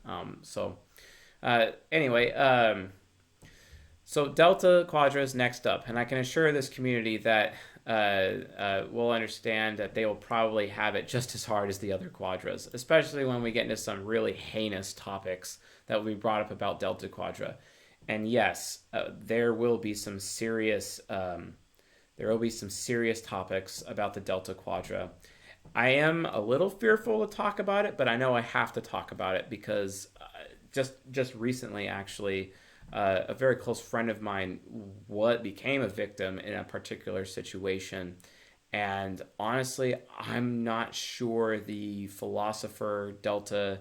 Anyway, so Delta Quadra is next up, and I can assure this community that will understand that they will probably have it just as hard as the other Quadras, especially when we get into some really heinous topics that will be brought up about Delta Quadra. And yes, there will be some serious topics about the Delta Quadra. I am a little fearful to talk about it, but I know I have to talk about it because just recently, actually, a very close friend of mine became a victim in a particular situation. And honestly, I'm not sure the philosopher Delta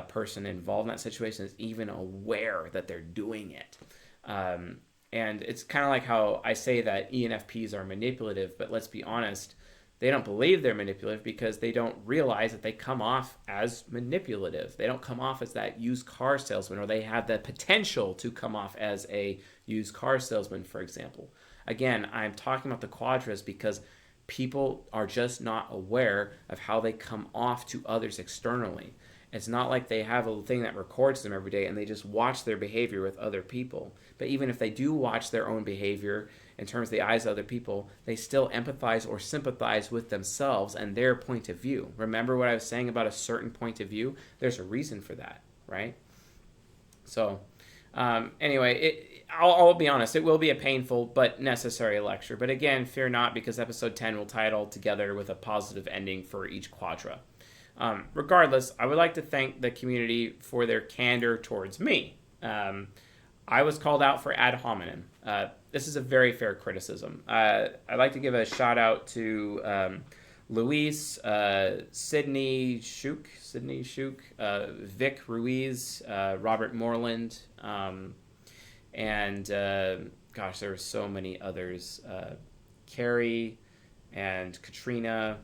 person involved in that situation is even aware that they're doing it. And it's kind of like how I say that ENFPs are manipulative, but let's be honest, they don't believe they're manipulative because they don't realize that they come off as manipulative. They don't come off as that used car salesman, or they have the potential to come off as a used car salesman, for example. Again, I'm talking about the Quadras because people are just not aware of how they come off to others externally. It's not like they have a thing that records them every day and they just watch their behavior with other people. But even if they do watch their own behavior in terms of the eyes of other people, they still empathize or sympathize with themselves and their point of view. Remember what I was saying about a certain point of view? There's a reason for that, right? So Anyway, I'll be honest, it will be a painful but necessary lecture. But again, fear not, because episode 10 will tie it all together with a positive ending for each quadra. Regardless, I would like to thank the community for their candor towards me. I was called out for ad hominem. This is a very fair criticism. I'd like to give a shout out to Luis, Sydney Shuk, Vic Ruiz, Robert Moreland, and gosh, there were so many others. Carrie and Katrina.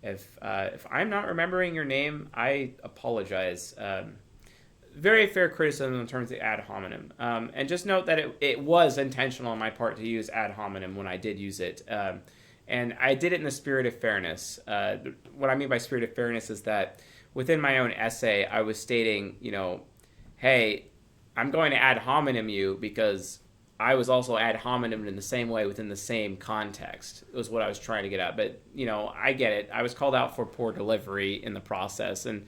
If I'm not remembering your name, I apologize. Very fair criticism in terms of ad hominem. And just note that it was intentional on my part to use ad hominem when I did use it. And I did it in the spirit of fairness. What I mean by spirit of fairness is that within my own essay, I was stating, hey, I'm going to ad hominem you because I was also ad hominem in the same way within the same context. It was what I was trying to get at. But, I get it. I was called out for poor delivery in the process. And,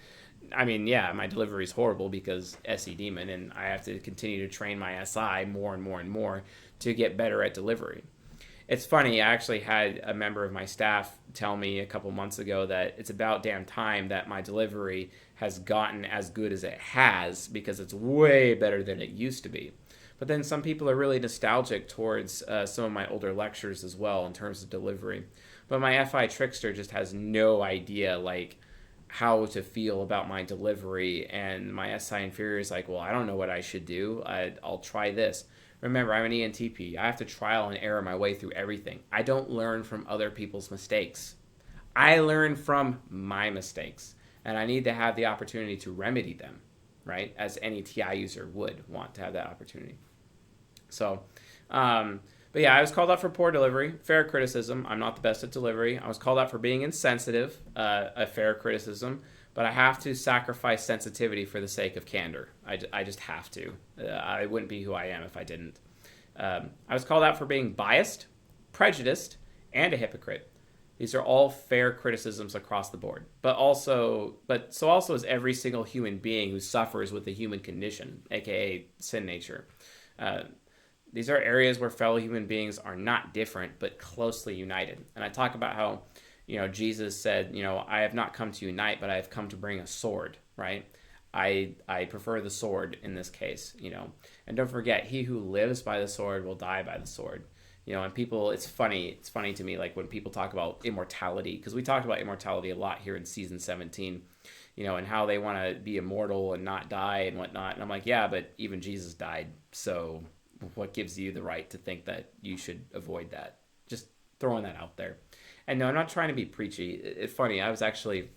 I mean, yeah, my delivery is horrible because SE Demon, and I have to continue to train my SI more and more and more to get better at delivery. It's funny, I actually had a member of my staff tell me a couple months ago that it's about damn time that my delivery has gotten as good as it has, because it's way better than it used to be. But then some people are really nostalgic towards some of my older lectures as well in terms of delivery. But my FI Trickster just has no idea, how to feel about my delivery, and my SI Inferior is like, well, I don't know what I should do. I'll try this. Remember, I'm an ENTP. I have to trial and error my way through everything. I don't learn from other people's mistakes. I learn from my mistakes, and I need to have the opportunity to remedy them, right? As any TI user would want to have that opportunity. So, but yeah, I was called out for poor delivery. Fair criticism. I'm not the best at delivery. I was called out for being insensitive. A fair criticism. But I have to sacrifice sensitivity for the sake of candor. I just have to. I wouldn't be who I am if I didn't. I was called out for being biased, prejudiced, and a hypocrite. These are all fair criticisms across the board. So also is every single human being who suffers with the human condition, aka sin nature. These are areas where fellow human beings are not different, but closely united. And I talk about how, Jesus said, I have not come to unite, but I have come to bring a sword, right? I prefer the sword in this case, And don't forget, he who lives by the sword will die by the sword. And people, it's funny to me, when people talk about immortality, because we talked about immortality a lot here in season 17, and how they want to be immortal and not die and whatnot. And I'm like, yeah, but even Jesus died. So what gives you the right to think that you should avoid that? Just throwing that out there. And no, I'm not trying to be preachy. It's funny, I was actually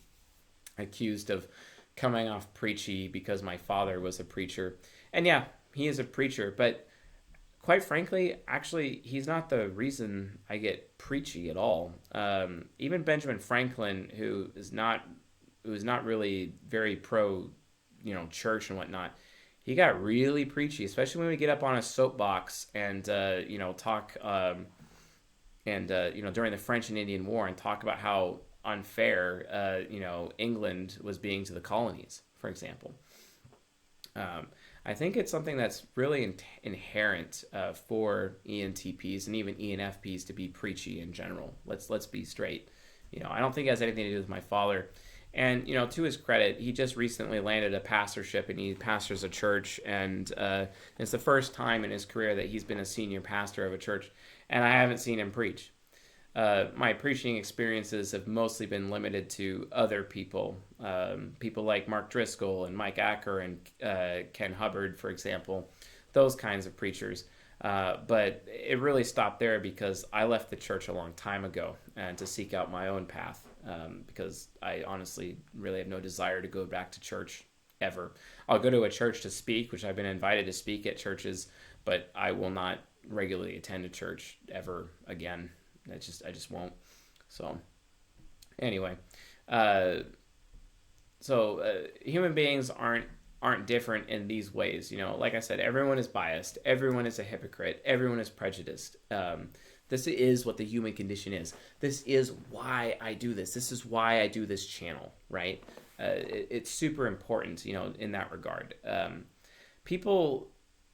accused of coming off preachy because my father was a preacher. And yeah, he is a preacher, but quite frankly, actually, he's not the reason I get preachy at all. Even Benjamin Franklin, who is not really very pro, church and whatnot, he got really preachy, especially when we get up on a soapbox and talk during the French and Indian War, and talk about how unfair England was being to the colonies, for example. I think it's something that's really inherent for ENTPs and even ENFPs to be preachy in general. Let's be straight. I don't think it has anything to do with my father. And, to his credit, he just recently landed a pastorship, and he pastors a church, and it's the first time in his career that he's been a senior pastor of a church, and I haven't seen him preach. My preaching experiences have mostly been limited to other people, people like Mark Driscoll and Mike Acker and Ken Hubbard, for example, those kinds of preachers. But it really stopped there because I left the church a long time ago and to seek out my own path, because I honestly really have no desire to go back to church ever. I'll go to a church to speak, which I've been invited to speak at churches, but I will not regularly attend a church ever again. I just won't. So anyway, human beings aren't different in these ways. Like I said, everyone is biased. Everyone is a hypocrite. Everyone is prejudiced. This is what the human condition is. This is why I do this. This is why I do this channel, right? It's super important, in that regard. People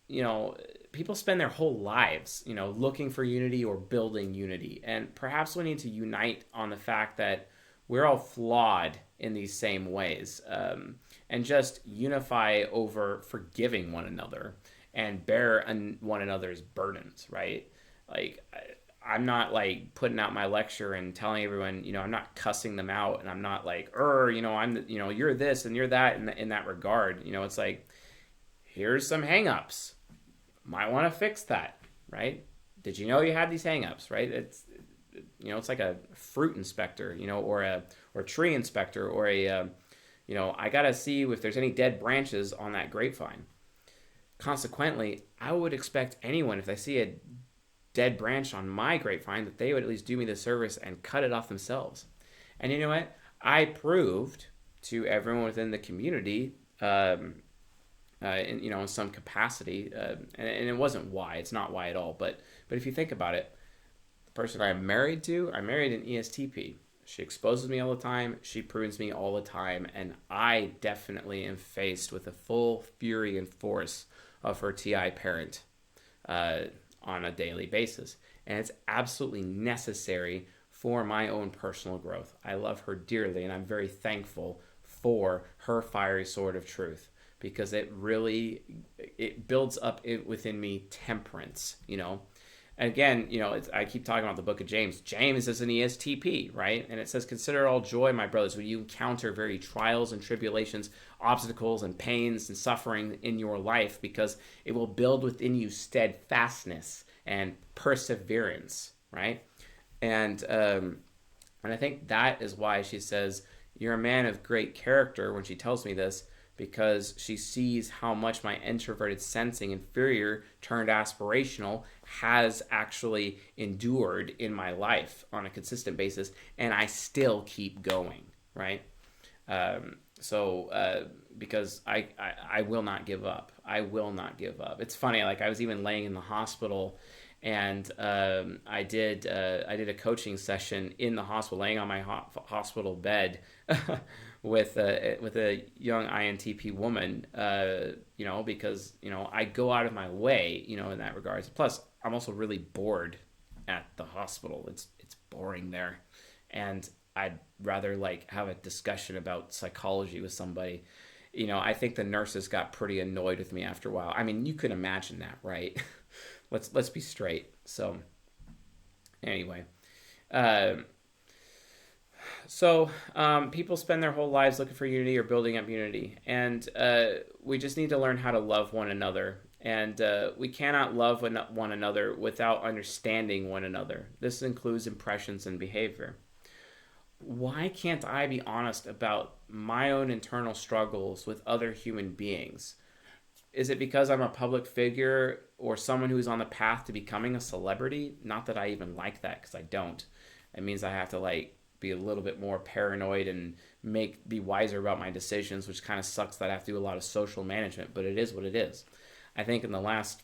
you know, people spend their whole lives, you know, looking for unity or building unity. And perhaps we need to unite on the fact that we're all flawed in these same ways, and just unify over forgiving one another and bear one another's burdens, right? Like, I'm not like putting out my lecture and telling everyone, you know, I'm not cussing them out, and I'm not like, you know, you know, you're this and you're that in that regard. You know, it's like, here's some hangups. Might want to fix that, right? Did you know you had these hangups, right? It's, you know, it's like a fruit inspector, you know, or a tree inspector, or a, you know, I gotta see if there's any dead branches on that grapevine. Consequently, I would expect anyone, if they see a dead branch on my grapevine, that they would at least do me the service and cut it off themselves. And you know what? I proved to everyone within the community, in, you know, in some capacity, and it wasn't why. It's not why at all. But if you think about it, the person I'm married to, I married an ESTP. She exposes me all the time. She prunes me all the time, and I definitely am faced with the full fury and force of her TI parent on a daily basis. And it's absolutely necessary for my own personal growth. I love her dearly, and I'm very thankful for her fiery sword of truth, because it builds up within me temperance, you know. And again, you know, I keep talking about the book of James. James is an ESTP, right? And it says, consider it all joy, my brothers, when you encounter very trials and tribulations, obstacles and pains and suffering in your life, because it will build within you steadfastness and perseverance, right? And I think that is why she says, you're a man of great character, when she tells me this, because she sees how much my introverted sensing, inferior turned aspirational, has actually endured in my life on a consistent basis, and I still keep going, right? Because I will not give up. I will not give up. It's funny, like I was even laying in the hospital, and I did a coaching session in the hospital, laying on my hospital bed with a young INTP woman, you know, because, you know, I go out of my way, you know, in that regards. Plus, I'm also really bored at the hospital. It's boring there, and I'd rather like have a discussion about psychology with somebody. You know, I think the nurses got pretty annoyed with me after a while. I mean, you could imagine that, right? Let's be straight. So anyway, people spend their whole lives looking for unity or building up unity, and we just need to learn how to love one another. And we cannot love one another without understanding one another. This includes impressions and behavior. Why can't I be honest about my own internal struggles with other human beings? Is it because I'm a public figure or someone who's on the path to becoming a celebrity? Not that I even like that, because I don't. It means I have to like be a little bit more paranoid and be wiser about my decisions, which kind of sucks that I have to do a lot of social management, but it is what it is. I think in the last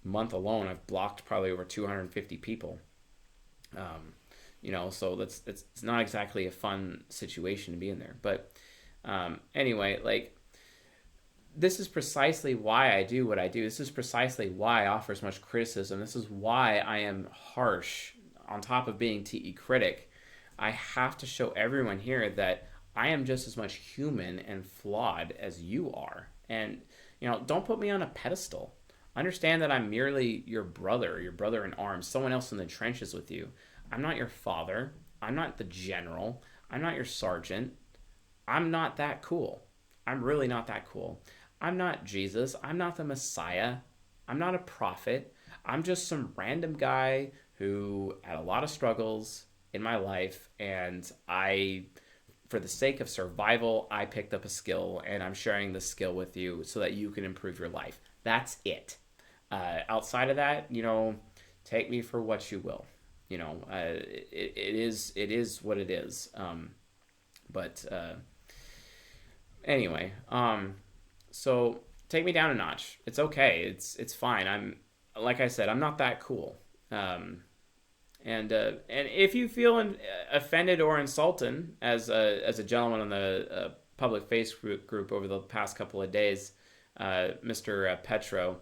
month alone, I've blocked probably over 250 people. You know, so it's not exactly a fun situation to be in there. But anyway, like, this is precisely why I do what I do. This is precisely why I offer as much criticism. This is why I am harsh. On top of being TE critic, I have to show everyone here that I am just as much human and flawed as you are. And, you know, don't put me on a pedestal. Understand that I'm merely your brother in arms, someone else in the trenches with you. I'm not your father. I'm not the general. I'm not your sergeant. I'm not that cool. I'm really not that cool. I'm not Jesus. I'm not the Messiah. I'm not a prophet. I'm just some random guy who had a lot of struggles in my life, and for the sake of survival, I picked up a skill, and I'm sharing the skill with you so that you can improve your life. That's it. Outside of that, you know, take me for what you will. You know, it is what it is. Anyway, so take me down a notch. It's okay. It's fine. Like I said, I'm not that cool. And if you feel offended or insulted, as a gentleman on the public Facebook group over the past couple of days Mr. Petro,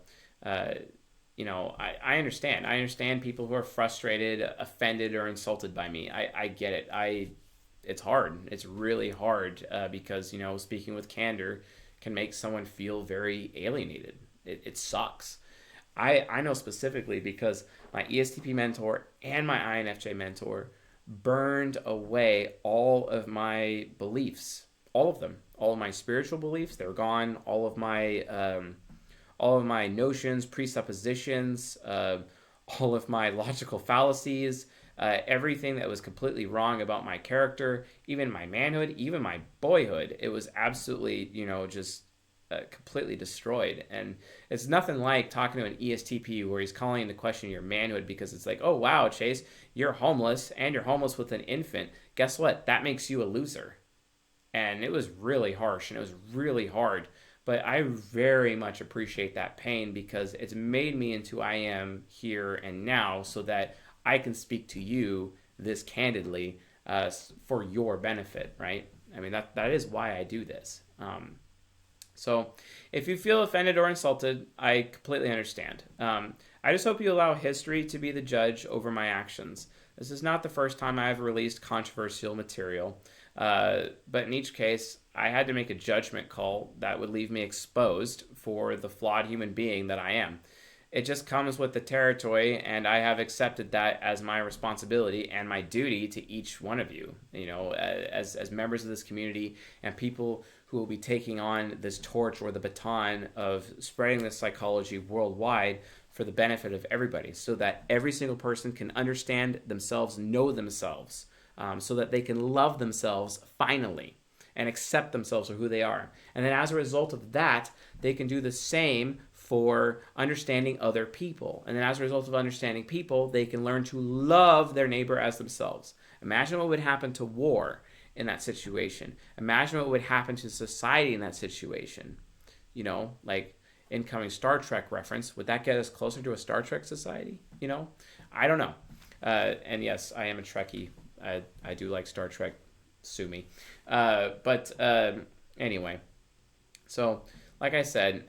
you know, I understand. I understand people who are frustrated, offended, or insulted by me. I get it. It's hard. It's really hard because, you know, speaking with candor can make someone feel very alienated. It sucks. I know specifically because my ESTP mentor and my INFJ mentor burned away all of my beliefs, all of them, all of my spiritual beliefs. They're gone. All of my notions, presuppositions, all of my logical fallacies, everything that was completely wrong about my character, even my manhood, even my boyhood. It was absolutely, you know, just completely destroyed. And it's nothing like talking to an ESTP where he's calling into question your manhood because it's like, oh, wow, Chase, you're homeless and you're homeless with an infant. Guess what? That makes you a loser. And it was really harsh and it was really hard. But I very much appreciate that pain because it's made me into who I am here and now so that I can speak to you this candidly for your benefit, right? I mean, that is why I do this. So if you feel offended or insulted, I completely understand. I just hope you allow history to be the judge over my actions. This is not the first time I have released controversial material, but in each case, I had to make a judgment call that would leave me exposed for the flawed human being that I am. It just comes with the territory, and I have accepted that as my responsibility and my duty to each one of you, you know, as members of this community and people who will be taking on this torch or the baton of spreading this psychology worldwide for the benefit of everybody so that every single person can understand themselves, know themselves, so that they can love themselves finally and accept themselves for who they are. And then as a result of that, they can do the same for understanding other people. And then as a result of understanding people, they can learn to love their neighbor as themselves. Imagine what would happen to war in that situation. Imagine what would happen to society in that situation. You know, like incoming Star Trek reference. Would that get us closer to a Star Trek society? You know, I don't know. And yes, I am a Trekkie. I do like Star Trek. Sue me. But anyway, so like I said,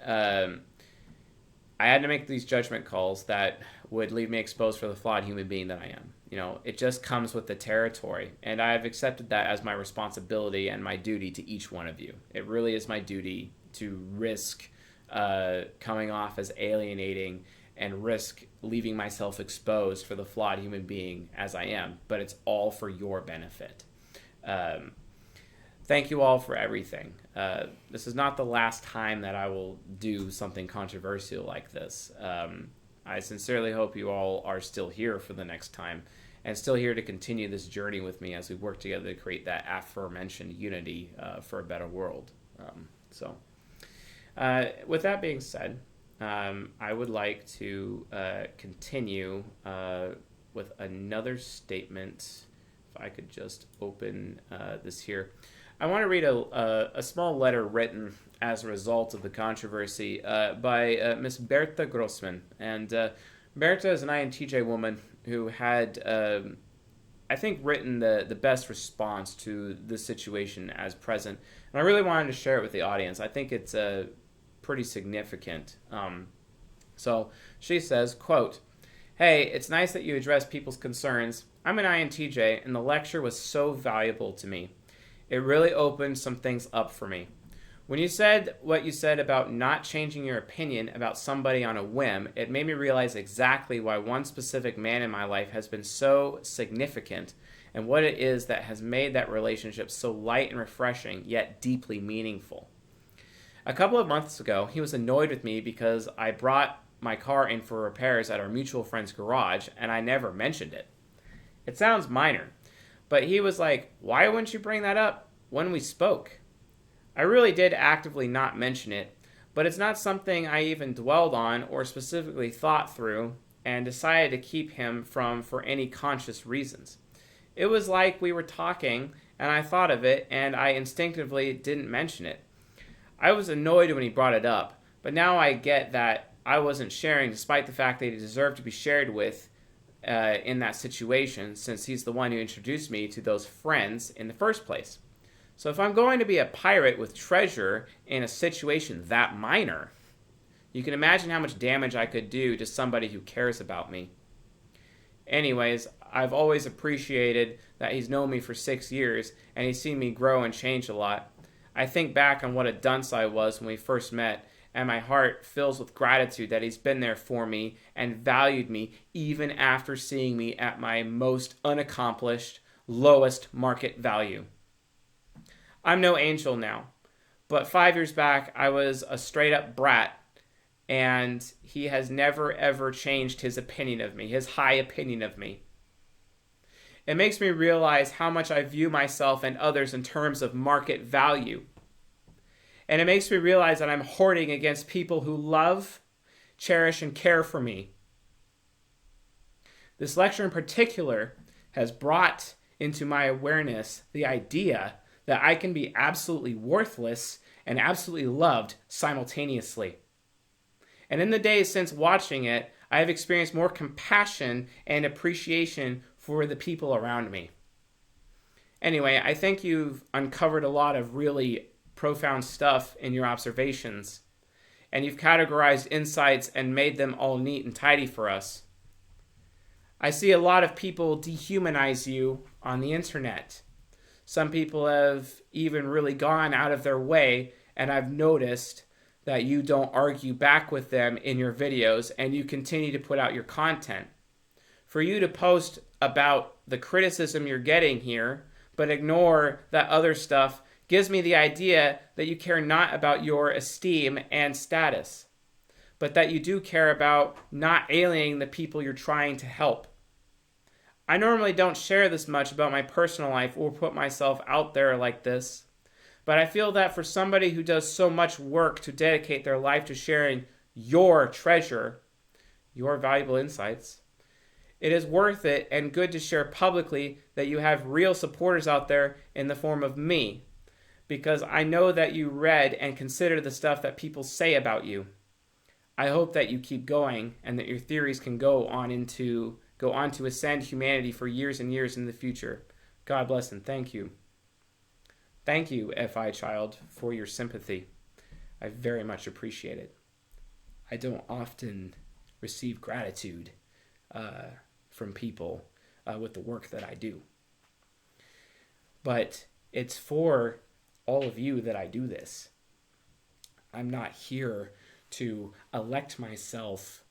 I had to make these judgment calls that would leave me exposed for the flawed human being that I am. You know, it just comes with the territory, and I have accepted that as my responsibility and my duty to each one of you. It really is my duty to risk coming off as alienating and risk leaving myself exposed for the flawed human being as I am, but it's all for your benefit. Thank you all for everything. This is not the last time that I will do something controversial like this. I sincerely hope you all are still here for the next time and still here to continue this journey with me as we work together to create that aforementioned unity for a better world. With that being said, I would like to continue with another statement. If I could just open this here. I want to read a small letter written as a result of the controversy by Miss Bertha Grossman. And Bertha is an INTJ woman who had, I think, written the best response to this situation as present. And I really wanted to share it with the audience. I think it's pretty significant. So she says, quote, "Hey, it's nice that you address people's concerns. I'm an INTJ, and the lecture was so valuable to me. It really opened some things up for me. When you said what you said about not changing your opinion about somebody on a whim, it made me realize exactly why one specific man in my life has been so significant and what it is that has made that relationship so light and refreshing, yet deeply meaningful. A couple of months ago, he was annoyed with me because I brought my car in for repairs at our mutual friend's garage, and I never mentioned it. It sounds minor, but he was like, why wouldn't you bring that up when we spoke? I really did actively not mention it, but it's not something I even dwelled on or specifically thought through and decided to keep him from for any conscious reasons. It was like we were talking and I thought of it and I instinctively didn't mention it. I was annoyed when he brought it up, but now I get that I wasn't sharing despite the fact that he deserved to be shared with in that situation since he's the one who introduced me to those friends in the first place. So if I'm going to be a pirate with treasure in a situation that minor, you can imagine how much damage I could do to somebody who cares about me. Anyways, I've always appreciated that he's known me for 6 years and he's seen me grow and change a lot. I think back on what a dunce I was when we first met, and my heart fills with gratitude that he's been there for me and valued me even after seeing me at my most unaccomplished, lowest market value. I'm no angel now, but 5 years back I was a straight up brat, and he has never ever changed his opinion of me, his high opinion of me. It makes me realize how much I view myself and others in terms of market value. And it makes me realize that I'm hoarding against people who love, cherish, and care for me. This lecture in particular has brought into my awareness the idea that I can be absolutely worthless and absolutely loved simultaneously. And in the days since watching it, I have experienced more compassion and appreciation for the people around me. Anyway, I think you've uncovered a lot of really profound stuff in your observations, and you've categorized insights and made them all neat and tidy for us. I see a lot of people dehumanize you on the internet. Some people have even really gone out of their way, and I've noticed that you don't argue back with them in your videos and you continue to put out your content. For you to post about the criticism you're getting here, but ignore that other stuff, gives me the idea that you care not about your esteem and status, but that you do care about not alienating the people you're trying to help. I normally don't share this much about my personal life or put myself out there like this, but I feel that for somebody who does so much work to dedicate their life to sharing your treasure, your valuable insights, it is worth it and good to share publicly that you have real supporters out there in the form of me, because I know that you read and consider the stuff that people say about you. I hope that you keep going and that your theories can go on to ascend humanity for years and years in the future. God bless and thank you. Thank you, FI Child, for your sympathy. I very much appreciate it. I don't often receive gratitude from people with the work that I do. But it's for all of you that I do this. I'm not here to elect myself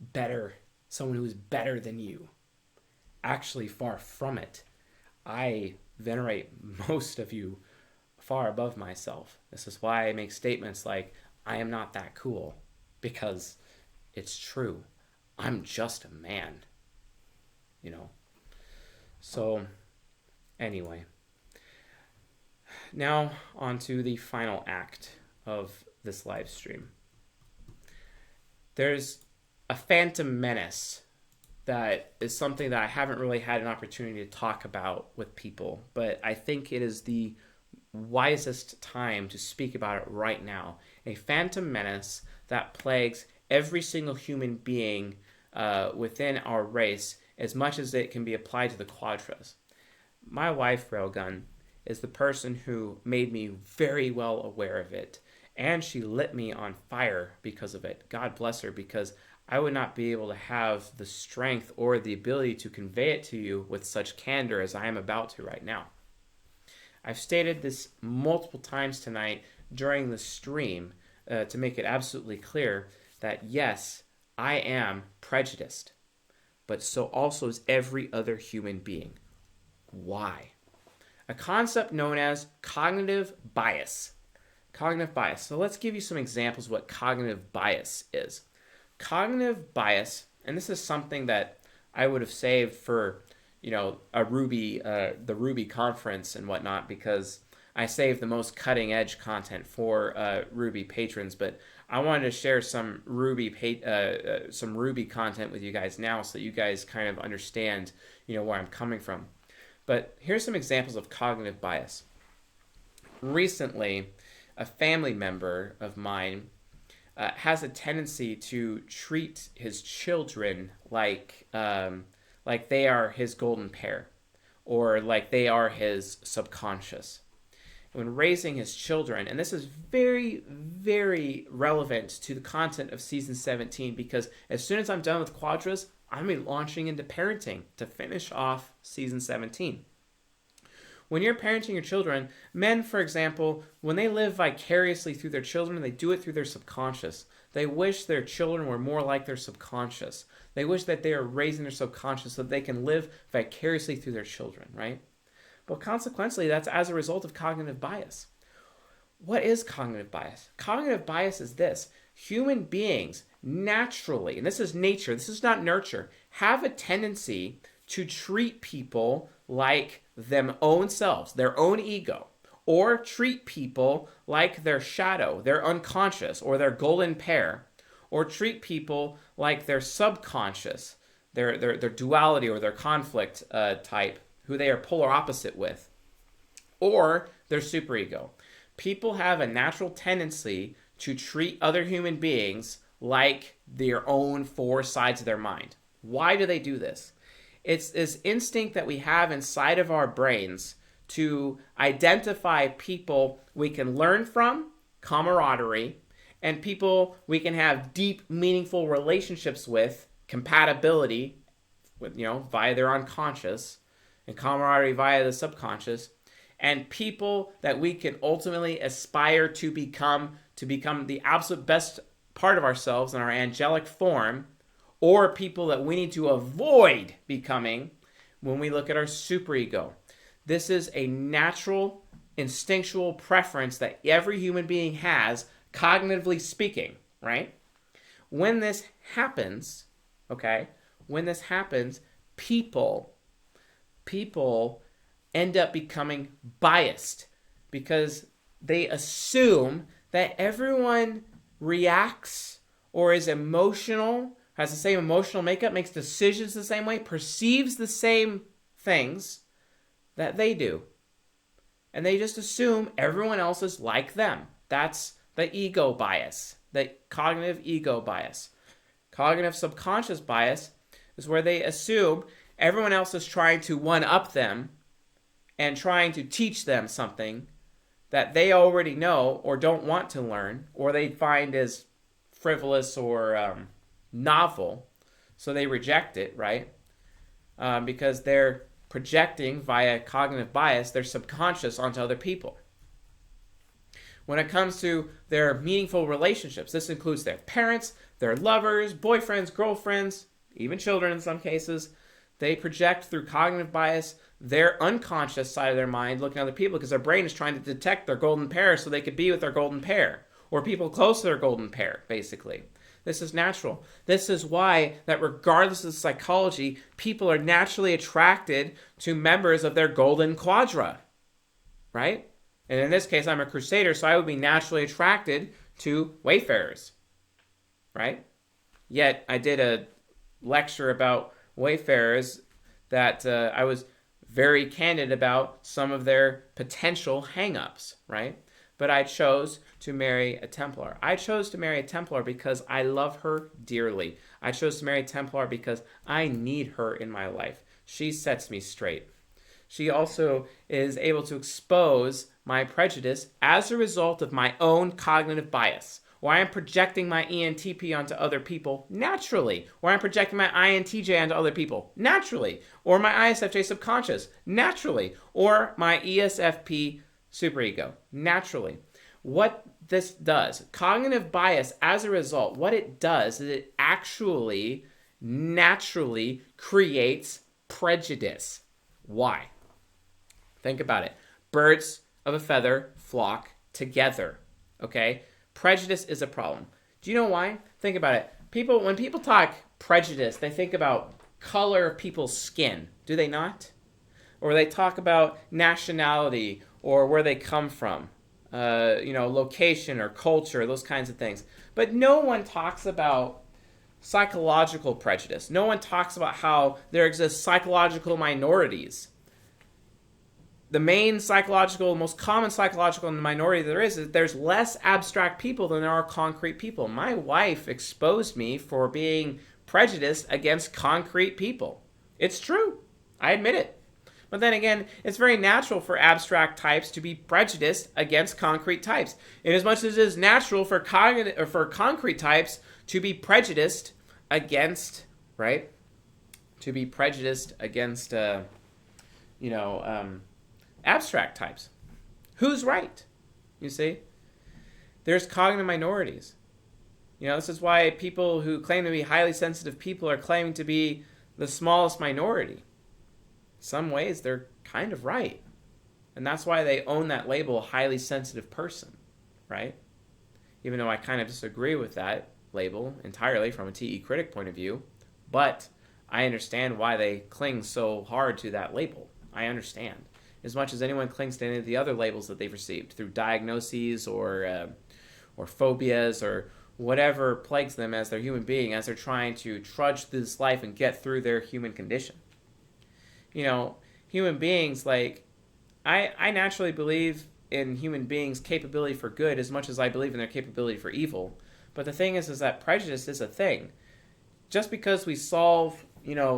better, someone who's better than you. Actually, far from it. I venerate most of you far above myself. This is why I make statements like, I am not that cool, because it's true. I'm just a man, you know. So, anyway. Now, on to the final act of this live stream. There's a phantom menace that is something that I haven't really had an opportunity to talk about with people, but I think it is the wisest time to speak about it right now. A phantom menace that plagues every single human being within our race, as much as it can be applied to the Quadras. My wife, Railgun, is the person who made me very well aware of it, and she lit me on fire because of it. God bless her, because I would not be able to have the strength or the ability to convey it to you with such candor as I am about to right now. I've stated this multiple times tonight during the stream to make it absolutely clear that yes, I am prejudiced, but so also is every other human being. Why? A concept known as cognitive bias. Cognitive bias. So let's give you some examples of what cognitive bias is. Cognitive bias, and this is something that I would have saved for the Ruby conference and whatnot, because I saved the most cutting edge content for Ruby patrons, but I wanted to share some Ruby content with you guys now so that you guys kind of understand, where I'm coming from. But here's some examples of cognitive bias. Recently, a family member of mine has a tendency to treat his children like they are his golden pair, or like they are his subconscious. when raising his children. And this is very, very relevant to the content of season 17, because as soon as I'm done with Quadras, I'm going to be launching into parenting to finish off season 17. When you're parenting your children, men, for example, when they live vicariously through their children, they do it through their subconscious. They wish their children were more like their subconscious. They wish that they are raising their subconscious so that they can live vicariously through their children, right? But consequently, that's as a result of cognitive bias. What is cognitive bias? Cognitive bias is this. Human beings naturally, and this is nature, this is not nurture, have a tendency to treat people like them own selves, their own ego, or treat people like their shadow, their unconscious, or their golden pair, or treat people like their subconscious, their duality or their conflict type, who they are polar opposite with, or their superego. People have a natural tendency to treat other human beings like their own four sides of their mind. Why do they do this? It's this instinct that we have inside of our brains to identify people we can learn from, camaraderie, and people we can have deep, meaningful relationships with, compatibility, with, via their unconscious, and camaraderie via the subconscious, and people that we can ultimately aspire to become the absolute best part of ourselves in our angelic form, or people that we need to avoid becoming when we look at our superego. This is a natural, instinctual preference that every human being has, cognitively speaking, right? When this happens, people end up becoming biased because they assume that everyone reacts or is emotional, has the same emotional makeup, makes decisions the same way, perceives the same things that they do. And they just assume everyone else is like them. That's the ego bias, the cognitive ego bias. Cognitive subconscious bias is where they assume everyone else is trying to one-up them and trying to teach them something that they already know or don't want to learn, or they find as frivolous or novel, so they reject it, right? Because they're projecting via cognitive bias their subconscious onto other people. When it comes to their meaningful relationships, this includes their parents, their lovers, boyfriends, girlfriends, even children in some cases. They project through cognitive bias their unconscious side of their mind looking at other people because their brain is trying to detect their golden pair so they could be with their golden pair or people close to their golden pair, basically. This is natural. This is why that regardless of psychology, people are naturally attracted to members of their golden quadra, right? And in this case, I'm a crusader, so I would be naturally attracted to Wayfarers, right? Yet I did a lecture about Wayfarers that I was very candid about some of their potential hang-ups, right? But I chose to marry a Templar. I chose to marry a Templar because I love her dearly. I chose to marry a Templar because I need her in my life. She sets me straight. She also is able to expose my prejudice as a result of my own cognitive bias, where I'm projecting my ENTP onto other people naturally, or I'm projecting my INTJ onto other people naturally, or my ISFJ subconscious naturally, or my ESFP superego naturally. What this does, cognitive bias as a result, what it does is it actually naturally creates prejudice. Why? Think about it. Birds of a feather flock together, okay? Prejudice is a problem. Do you know why? Think about it. When people talk prejudice, they think about color of people's skin, do they not? Or they talk about nationality or where they come from, location or culture, those kinds of things. But no one talks about psychological prejudice. No one talks about how there exist psychological minorities. The most common psychological minority there is there's less abstract people than there are concrete people. My wife exposed me for being prejudiced against concrete people. It's true. I admit it. But then again, it's very natural for abstract types to be prejudiced against concrete types, in as much as it is natural for concrete types to be prejudiced against, right? To be prejudiced against, abstract types. Who's right? You see? There's cognitive minorities. This is why people who claim to be highly sensitive people are claiming to be the smallest minority. In some ways, they're kind of right. And that's why they own that label, highly sensitive person, right? Even though I kind of disagree with that label entirely from a TE critic point of view. But I understand why they cling so hard to that label. I understand. As much as anyone clings to any of the other labels that they've received through diagnoses or phobias or whatever plagues them as their human being, as they're trying to trudge through this life and get through their human condition. Human beings, I naturally believe in human beings' capability for good as much as I believe in their capability for evil. But the thing is that prejudice is a thing. Just because we solve,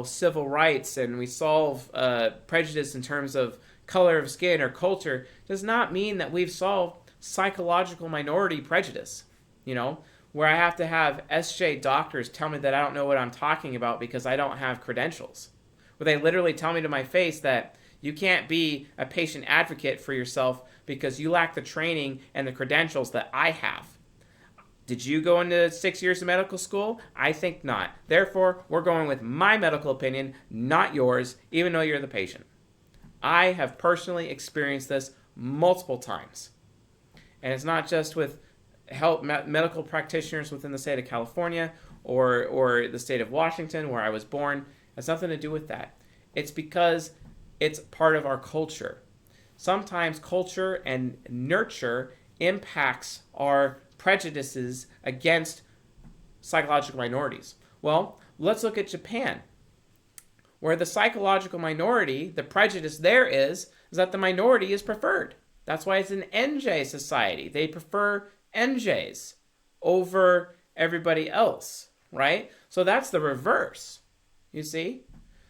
civil rights and we solve prejudice in terms of color of skin or culture does not mean that we've solved psychological minority prejudice, where I have to have SJ doctors tell me that I don't know what I'm talking about because I don't have credentials. Where they literally tell me to my face that you can't be a patient advocate for yourself because you lack the training and the credentials that I have. Did you go into 6 years of medical school? I think not. Therefore, we're going with my medical opinion, not yours, even though you're the patient. I have personally experienced this multiple times. And it's not just with medical practitioners within the state of California or the state of Washington where I was born. It has nothing to do with that. It's because it's part of our culture. Sometimes culture and nurture impacts our prejudices against psychological minorities. Well, let's look at Japan, where the psychological minority, the prejudice there is that the minority is preferred. That's why it's an NJ society. They prefer NJs over everybody else, right? So that's the reverse, you see?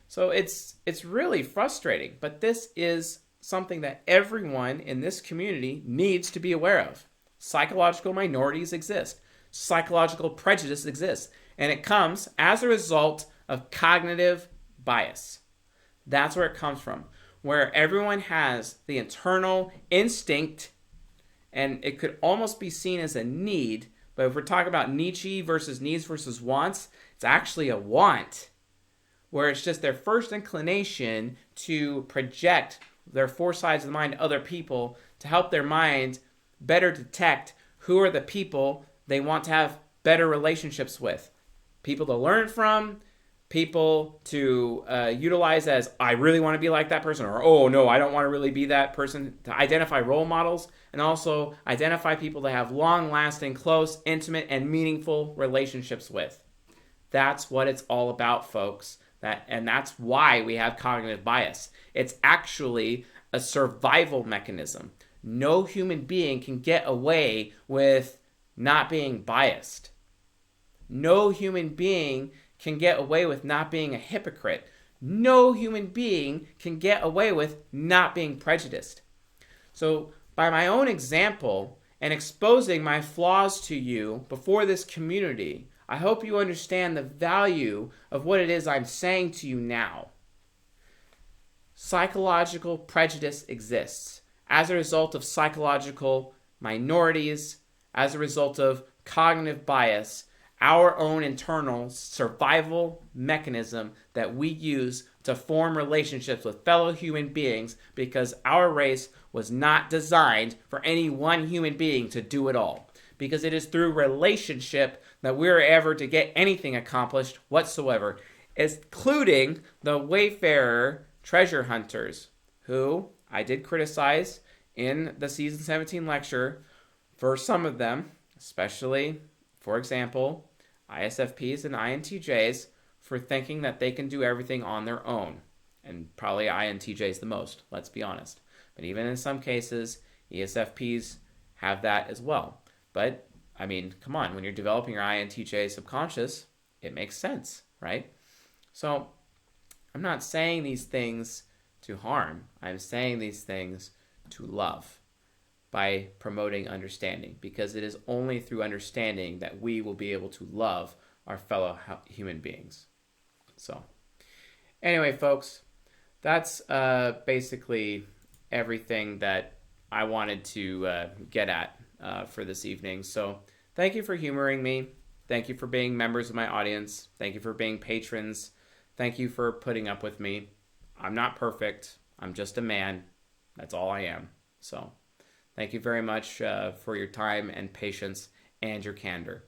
So it's really frustrating, but this is something that everyone in this community needs to be aware of. Psychological minorities exist. Psychological prejudice exists. And it comes as a result of cognitive bias. That's where it comes from. Where everyone has the internal instinct, and it could almost be seen as a need, but if we're talking about Nietzsche versus needs versus wants, it's actually a want, where it's just their first inclination to project their four sides of the mind to other people to help their mind better detect who are the people they want to have better relationships with. People to learn from, people to utilize as, I really want to be like that person, or, oh, no, I don't want to really be that person, to identify role models, and also identify people to have long-lasting, close, intimate, and meaningful relationships with. That's what it's all about, folks. And that's why we have cognitive bias. It's actually a survival mechanism. No human being can get away with not being biased. No human being can get away with not being a hypocrite. No human being can get away with not being prejudiced. So by my own example and exposing my flaws to you before this community, I hope you understand the value of what it is I'm saying to you now. Psychological prejudice exists as a result of psychological minorities, as a result of cognitive bias, our own internal survival mechanism that we use to form relationships with fellow human beings, because our race was not designed for any one human being to do it all. Because it is through relationship that we're ever to get anything accomplished whatsoever, including the Wayfarer treasure hunters, who I did criticize in the Season 17 lecture for some of them, especially, for example, ISFPs and INTJs, for thinking that they can do everything on their own. And probably INTJs the most, let's be honest. But even in some cases, ESFPs have that as well. But, I mean, come on, when you're developing your INTJ subconscious, it makes sense, right? So, I'm not saying these things to harm. I'm saying these things to love by promoting understanding, because it is only through understanding that we will be able to love our fellow human beings. So anyway, folks, that's basically everything that I wanted to get at for this evening. So thank you for humoring me. Thank you for being members of my audience. Thank you for being patrons. Thank you for putting up with me. I'm not perfect. I'm just a man. That's all I am. So thank you very much for your time and patience and your candor.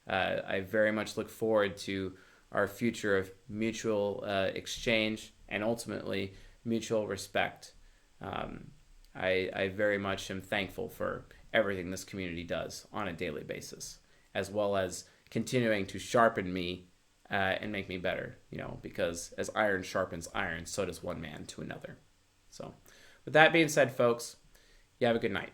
I very much look forward to our future of mutual exchange and ultimately mutual respect. I very much am thankful for everything this community does on a daily basis, as well as continuing to sharpen me and make me better, because as iron sharpens iron, so does one man to another. So with that being said, folks, you have a good night.